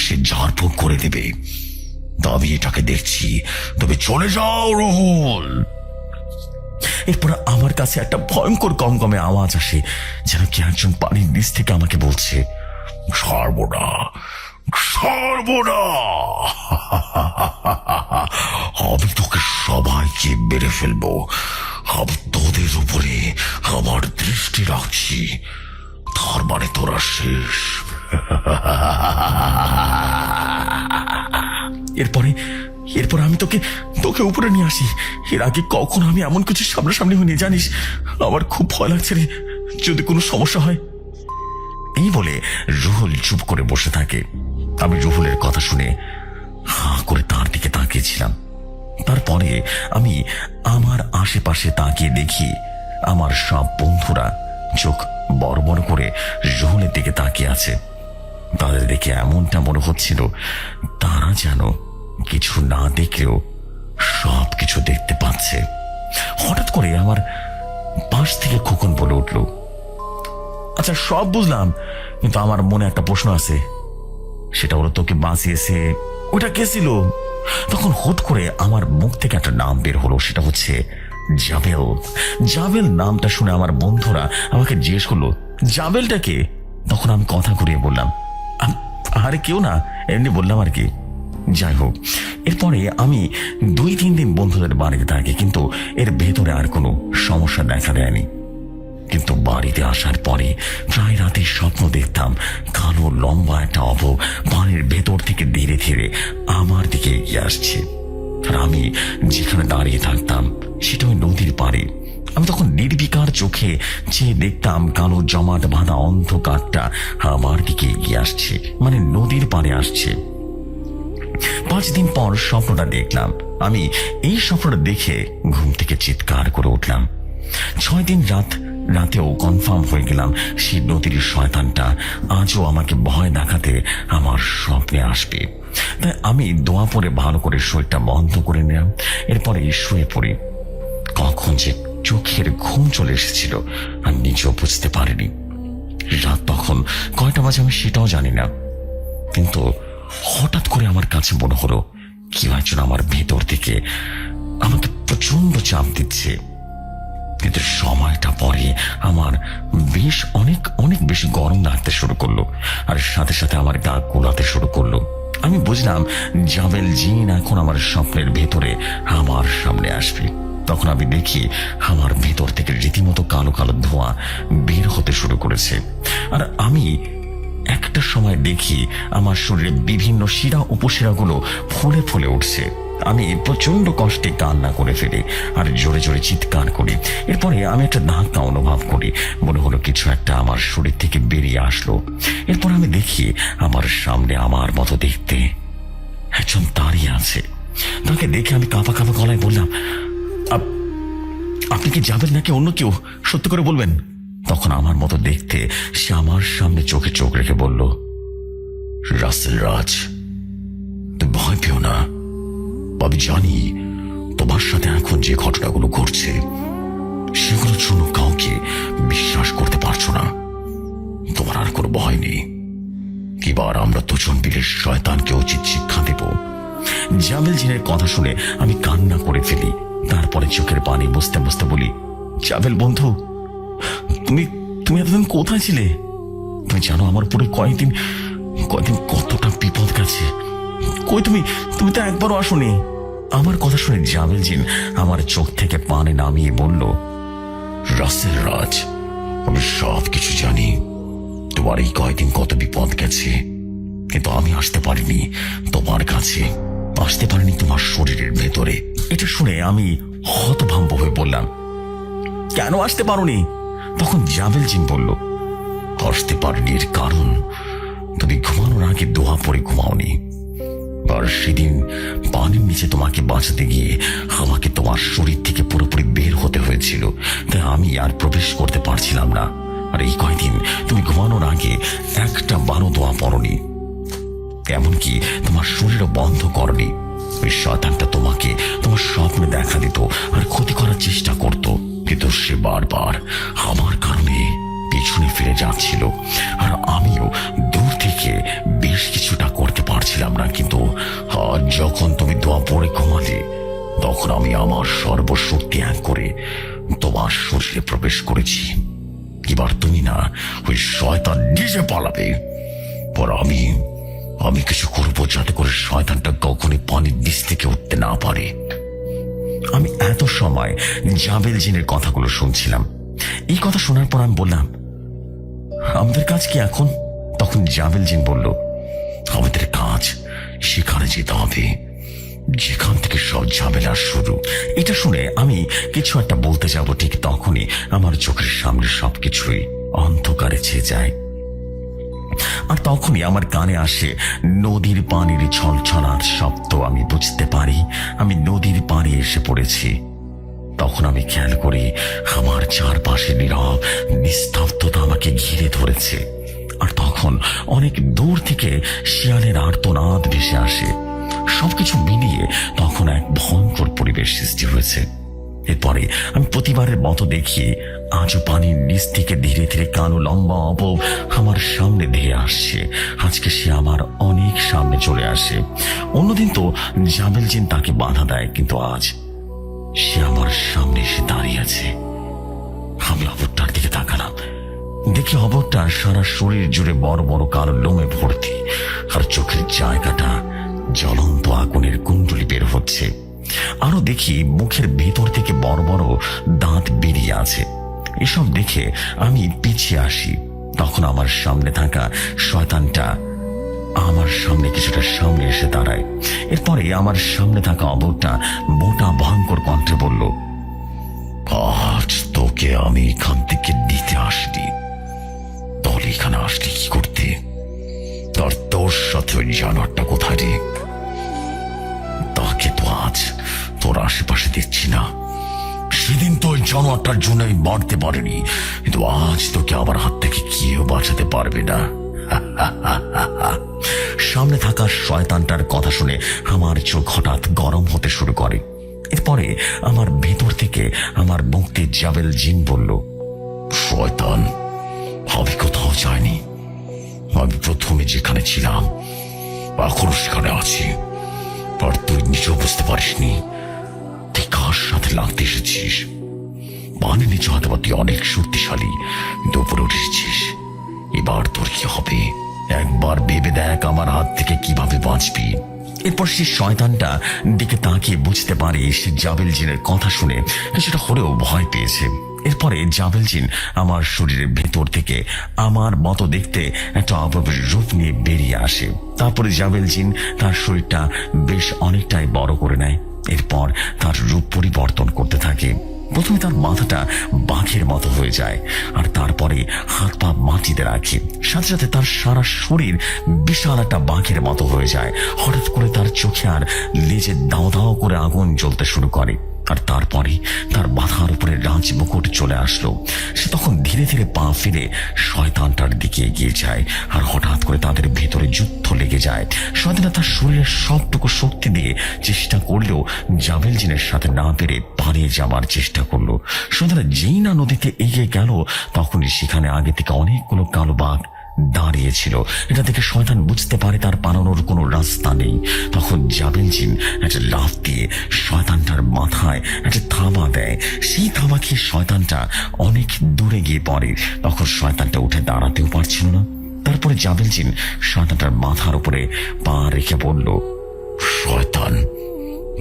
সে ঝাড়ফুঁক করে দেবে। আমি এটাকে দেখছি, তুমি চলে যাও রোহল। এরপর আমার কাছে একটা ভয়ঙ্কর গমগমে আওয়াজ আসে, যেন কি একজন পানির নিচ থেকে আমাকে বলছে, সর্বনা সর্বনা, আমি তোকে সবাইকে মেরে ফেলবো। আমি তোদের উপরে আমার দৃষ্টি রাখছি, তার মানে তোরা শেষ। এরপর আমি তোকে উপরে নিয়ে আসি। এর আগে কখনো আমি এমন কিছু সামনাসামনি হয়নি জানিস। আমার খুব ভয় লাগছে রে, যদি কোনো সমস্যা হয়। এই বলে রুহুল চুপ করে বসে থাকে। আমি রুহুলের কথা শুনে হাঁ করে তার দিকে তাকিয়েছিলাম। তারপরে আমি আমার আশেপাশে তাকিয়ে দেখি আমার সব বন্ধুরা চোখ বড় বড় করে রুহুলের দিকে তাকিয়ে আছে। তাদের দেখে এমনটা মনে হচ্ছিল তারা যেন কিছু না দেখলেও সব কিছু দেখতে পাচ্ছে। হঠাৎ করে আমার পাশ থেকে খোকন বলে উঠল, আচ্ছা সব বুঝলাম, কিন্তু আমার মনে একটা প্রশ্ন আছে। সেটা হলো, তোকে বাঁচিয়েছে ওটা কে ছিল? তখন হুট করে আমার মুখ থেকে একটা নাম বের হলো, সেটা হচ্ছে জাবেল। জাবেল নামটা শুনে আমার বন্ধুরা আমাকে জিজ্ঞেস করলো, জাবেলটা কে? তখন আমি কথা ঘুরিয়ে বললাম, আরে কেউ না, এমনি বললাম আর কি। যাই হোক, এরপরে আমি 2-3 দিন বন্ধুদের বাড়িতে থাকি, কিন্তু এর ভেতরে আর কোনো সমস্যা দেখা দেয়নি। কিন্তু বাড়িতে আসার পরে প্রায় রাতে স্বপ্ন দেখতাম কালো লম্বা একটা অভব পানির ভেতর থেকে ধীরে ধীরে আমার দিকে এগিয়ে আসছে। আর আমি যেখানে দাঁড়িয়ে থাকতাম সেটা ওই নদীর পাড়ে। আমি তখন নির্বিকার চোখে চেয়ে দেখতাম কালো জমাট বাঁধা অন্ধকারটা আমার দিকে এগিয়ে আসছে, মানে নদীর পাড়ে আসছে। 5 দিন পর স্বপ্নটা দেখলাম। আমি এই স্বপ্নটা দেখে ঘুম থেকে চিৎকার করে উঠলাম। 6 দিন রাতেও কনফার্ম হয়ে গেলাম সেই নদীর শয়তানটা আজও আমাকে ভয় দেখাতে আমার স্বপ্নে আসবে। তাই আমি দোয়া পরে ভালো করে শরীরটা বন্ধ করে নিলাম। এরপরে শুয়ে পড়ি। কখন যে চোখের ঘুম চলে এসেছিল আমি নিজেও বুঝতে পারিনি। রাত তখন কয়টা বাজে আমি সেটাও জানি না, কিন্তু হঠাৎ করে আমার কাছে মনে হলো কেউ একজন আমার ভেতর থেকে আমাকে প্রচন্ড চাপ দিচ্ছে। কিন্তু সময়টা পরে আমার বেশ অনেক বেশি গরম লাগতে শুরু করলো, আর সাথে সাথে আমার গা গোলাতে শুরু করলো। আমি বুঝলাম জাবেল জিন এখন আমার স্বপ্নের ভেতরে আমার সামনে আসবে। তখন আমি দেখি আমার ভেতর থেকে রীতিমতো কালো কালো ধোঁয়া বের হতে শুরু করেছে। আর আমি একটা সময় দেখি আমার শরীরে বিভিন্ন শিরা উপশিরাগুলো ফুলে ফুলে উঠছে। আমি প্রচন্ড কষ্টে কান্না করে ফেলি আর জোরে জোরে চিৎকার করি। এরপরে আমি একটা ধাক্কা অনুভব করি, মনে হলো কিছু একটা আমার শরীর থেকে বেরিয়ে আসলো। এরপর আমি দেখি আমার সামনে আমার মতো দেখতে একজন দাঁড়িয়ে আছে। তাকে দেখে আমি কাঁপা কাঁপা গলায় বললাম, আপনি কি যাবেন নাকি অন্য কেউ? সত্যি করে বলবেন। তখন আমার মতো দেখতে সে আমার সামনে চোখে চোখ রেখে বলল, রাসেল রাজ, তুমি ভয় পেও না। আমি জানি তোমার সাথে এখন যে ঘটনাগুলো ঘটছে সেগুলোর জন্য কাউকে বিশ্বাস করতে পারছো না। তোমার আর কোনো ভয় নেই। এবার আমরা দুজন মিলে শয়তানকে উচিত শিক্ষা দেব। জাবেল জিনের কথা শুনে আমি কান্না করে ফেলি। তারপরে চোখের পানি বুঝতে বুঝতে বলি, জাবেল বন্ধু, তুমি তুমি এতদিন কোথায় ছিলে? তুমি জানো আমার উপরে কয়েকদিন কতটা বিপদ গেছে। কই তুমি তুমি তো একবারও আসোনি। আমার কথা শুনে জাবেল জিন আমার চোখ থেকে পানি নামিয়ে বলল, রাসেল রাজ, আমি সব কিছু জানি। তোমার এই কয়েকদিন কত বিপদ গেছে, কিন্তু আমি আসতে পারিনি তোমার কাছে, আসতে পারিনি তোমার শরীরের ভেতরে। এটা শুনে আমি হতভম্ব হয়ে বললাম, কেন আসতে পারোনি? তখন জাবেল জিন বলল, আসতে পারিনি এর কারণ তুমি ঘুমানোর আগে দোয়া পড়ে ঘুমাওনি। আর সেদিন পানির নিচে তোমাকে বাঁচাতে গিয়ে আমাকে তোমার শরীর থেকে পুরোপুরি বের হতে হয়েছিল, তাই আমি আর প্রবেশ করতে পারছিলাম না। আর এই কয়দিন তুমি ঘুমানোর আগে একটা বারো দোয়া পড়নি, এমনকি তোমার শরীরও বন্ধ করনি। ওই শয়তানটা তোমাকে তোমার স্বপ্নে দেখা দিত আর ক্ষতি করার চেষ্টা করত, কিন্তু সে বারবার আমার কারণে পিছনে ফিরে যাচ্ছিল। আর আমিও দূর থেকে বেশ কিছুটা করতে পারছিলাম না, কিন্তু যখন তুমি দোয়া পড়ে ঘুমালে তখন আমি আমার সর্বশক্তি এক করে তোমার শরীরে প্রবেশ করেছি। এবার তুমি না ওই শয়তান নিজে পালাবে, পর আমি কিছু করবো যাতে করে শয়তানটা কখনই পানির নিচ থেকে উঠতে না পারে। আমি এত সময় জাবেল জিনের কথাগুলো শুনছিলাম। এই কথা শোনার পর আমি বললাম, আমাদের কাজ কি এখন? তখন জাবেল জিন বলল, আমাদের কাজ সেখানে যেতে হবে যেখান থেকে সব ঝামেলা শুরু। এটা শুনে আমি কিছু একটা বলতে যাব, ঠিক তখনই আমার চোখের সামনে সবকিছুই অন্ধকারে ছেয়ে যায়। আর তখনই আমার কানে আসে নদীর পানির ছলছলার শব্দ। আমি বুঝতে পারি আমি নদীর পাড়ে এসে পড়েছি। তখন আমি খেয়াল করি আমার চারপাশে নীরব নিস্তব্ধতা আমাকে ঘিরে ধরেছে। আর তখন অনেক দূর থেকে শিয়ালের আর্তনাদ ভেসে আসে। সবকিছু মিলিয়ে তখন এক ভয়ঙ্কর পরিবেশ সৃষ্টি হয়েছে। এরপরে আমি প্রতিবারের মতো দেখি আজও পানির নিচ থেকে ধীরে ধীরে কালো লম্বা অবয়ব আমার সামনে ধেয়ে আসছে। আজকে সে আমার অনেক সামনে চলে আসে। অন্যদিন তো জাবেল জিন তাকে বাধা দেয়, কিন্তু আজ সে আমার সামনে এসে দাঁড়িয়ে আছে। আমি অবরটার দিকে তাকালাম, দেখি অবরটার সারা শরীর জুড়ে বড় বড় কালো লোমে ভর্তি, আর চোখের জায়গাটা জ্বলন্ত আগুনের কুণ্ডলি বের হচ্ছে। আরো দেখি মুখের ভেতর থেকে বড় বড় দাঁত বেরিয়ে আছে। এসব দেখে আমি পিছিয়ে আসি। তখন আমার সামনে থাকা শয়তানটা আমার সামনে কিছুটা সামনে এসে দাঁড়ায়। এরপরে আমার সামনে থাকা অবরটা মোটা ভয়ঙ্কর কণ্ঠে বলল, আজ তোকে আমি এখান থেকে নিতে আসলি, তাহলে এখানে আসলি কি করতে? তার তোর সাথে ওই জানোয়ারটা কোথায় রে? তাকে তো আজ তোর আশেপাশে দেখছি না। সেদিন তো ওই জানোয়ারটার জন্য আমি বাড়তে পারিনি, কিন্তু আজ তোকে আমার হাত থেকে কেউ বাঁচাতে পারবে না। সামনে থাকা শয়তানটার কথা শুনে আমার চোখ হঠাৎ গরম হতে শুরু করে। এরপরে আমার ভেতর থেকে আমার মুক্তি জাবেল জিন বলল, শয়তান, আমি কোথাও যাইনি। আমি প্রথমে যেখানে ছিলাম এখনো সেখানে আছি। আর তুই নিজেও বুঝতে পারিসনি তুই কার সাথে লাগতে এসেছিস। মানে নিচে হয়তো তুই অনেক শক্তিশালী, কিন্তু উপরে উঠেছিস। এবার তোর কি হবে একবার ভেবে দেখ আমার হাত থেকে কিভাবে বাঁচবি। এরপর সে শয়তানটা দিকে তাকিয়ে বুঝতে পারে সে জাবেল জিনের কথা শুনে কিছুটা হলেও ভয় পেয়েছে। এরপরে জাবেল জিন আমার শরীরের ভেতর থেকে আমার মতো দেখতে একটা অপূর্ব রূপ নিয়ে বেরিয়ে আসে। তারপরে জাবেল জিন তার শরীরটা বেশ অনেকটাই বড় করে নেয়। এরপর তার রূপ পরিবর্তন করতে থাকে। প্রথমে তার মাথাটা বাঘের মতো হয়ে যায়, আর তারপরে হাত পা মাটিতে রাখে। সাথে সাথে তার সারা শরীর বিশাল একটা বাঘের মতো হয়ে যায়। হঠাৎ করে তার চোখে আর লেজে দাও দাও করে আগুন জ্বলতে শুরু করে। আর তারপরে তার মাথার উপরে রাজ মুকুট চলে আসলো। সে তখন ধীরে ধীরে পা ফিরে শয়তানটার দিকে এগিয়ে যায়। আর হঠাৎ করে তাদের ভেতরে যুদ্ধ লেগে যায়। শয়তানটা তার শরীরের সবটুকু শক্তি দিয়ে চেষ্টা করলেও জাবেল জিনের সাথে না পেরে পালিয়ে যাওয়ার চেষ্টা করলো। শয়তানটা যেই না নদীতে এগিয়ে গেল, তখনই সেখানে আগে থেকে অনেকগুলো কালো বাঘ দাঁড়িয়েছিল। এটা দেখে শয়তান বুঝতে পারে তার পালানোর কোনো রাস্তা নেই। তখন জাবেল জিন একটা লাফ দিয়ে শয়তানটার মাথায় একটা থাবা দেয়। সেই থাবা খেয়ে শয়তানটা অনেক দূরে গিয়ে পড়ে। তখন শয়তানটা উঠে দাঁড়াতেও পারছিল না। তারপরে জাবেল জিন শয়তানটার মাথার উপরে পা রেখে বলল, শয়তান,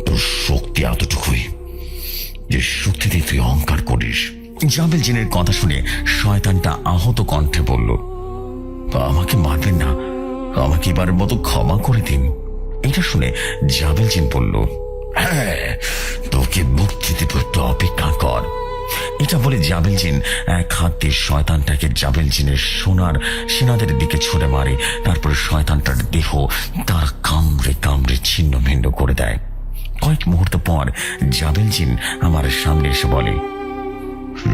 তোর শক্তি এতটুকুই যে শক্তি দিয়ে তুই অহংকার করিস। জাবেল জিনের কথা শুনে শয়তানটা আহত কণ্ঠে বলল, আমাকে মারবেন না, আমাকে এবারের মতো ক্ষমা করে দিন। এটা শুনে জাবেল জিন বলল, হ্যাঁ, তোকে মুক্তি দেব, একটু অপেক্ষা কর। এটা বলে জাবেল জিন এক হাত দিয়ে শয়তানটাকে জাবেল জিনের সোনার সেনাদের দিকে ছুড়ে মারে। তারপরে শয়তানটার দেহ তার কামড়ে কামড়ে ছিন্ন ভিন্ন করে দেয়। কয়েক মুহূর্ত পর জাবেল জিন আমার সামনে এসে বলে,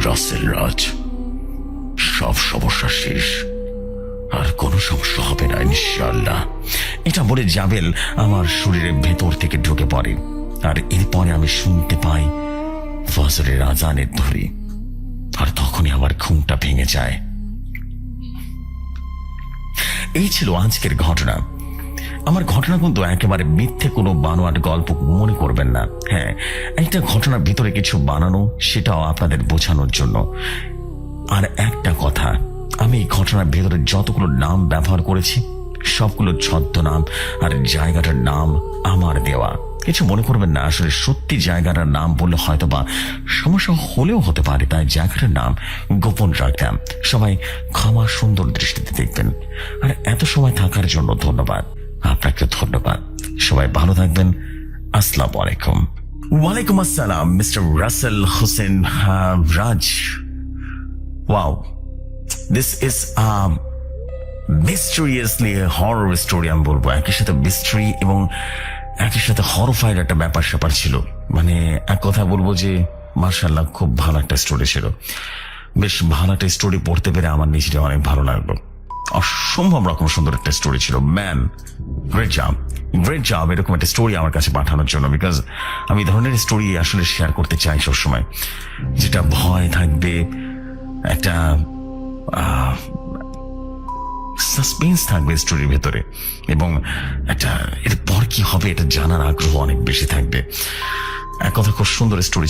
রাসেল রাজ, সব সমস্যা শেষ, আর কোনো সমস্যা হবে না ইনশাআল্লাহ। এটা বলে জাবেল আমার শরীরের ভেতর থেকে ঢুকে পড়ে। আর এরপরে আমি শুনতে পাই ফজরের আজানের ধ্বনি। আর তখনই আমার ঘুমটা ভেঙে যায়। এই ছিল আজকের ঘটনা। আমার ঘটনা কিন্তু একেবারে মিথ্যে কোনো বানোয়াট গল্প মনে করবেন না। হ্যাঁ, একটা ঘটনার ভিতরে কিছু বানানো, সেটাও আপনাদের বোঝানোর জন্য। আর একটা কথা, আমি এই ঘটনার ভেতরে যতগুলো নাম ব্যবহার করেছি সবগুলো ছদ্মনাম, আর জায়গাটার নাম আমার দেওয়া। কিছু মনে করবেন না, আসলে সত্যি জায়গাটার নাম বললে হয়তো বা সমস্যা হলেও হতে পারে, তাই জায়গাটার নাম গোপন রাখলাম। সবাই ক্ষমা সুন্দর দৃষ্টিতে দেখবেন। আর এত সময় থাকার জন্য ধন্যবাদ, আপনাকে ধন্যবাদ। সবাই ভালো থাকবেন। আসসালামু আলাইকুম। ওয়ালাইকুম আসসালাম, mister Russell Hossain Raj. Wow, this is mysteriously horror story. আমি বলবো একই সাথে মিস্ট্রি এবং একই সাথে হরফায়ার একটা ব্যাপার স্যাপার ছিল। মানে এক কথা বলবো যে মার্শাল্লাহ, খুব ভালো একটা স্টোরি ছিল। বেশ ভালো একটা স্টোরি পড়তে পেরে আমার নিজের অনেক ভালো লাগলো। অসম্ভব রকম সুন্দর একটা স্টোরি ছিল। ম্যান, গ্রেট জব এরকম একটা স্টোরি আমার কাছে পাঠানোর জন্য। বিকজ আমি এই ধরনের স্টোরি আসলে শেয়ার করতে চাই সবসময়, যেটা ভয় থাকবে, একটা সাসপেন্স থাকবে স্টোরির ভেতরে, এবং একটা এরপর কি হবে এটা জানার আগ্রহ অনেক বেশি থাকবে। এক কথা, খুব সুন্দর স্টোরি।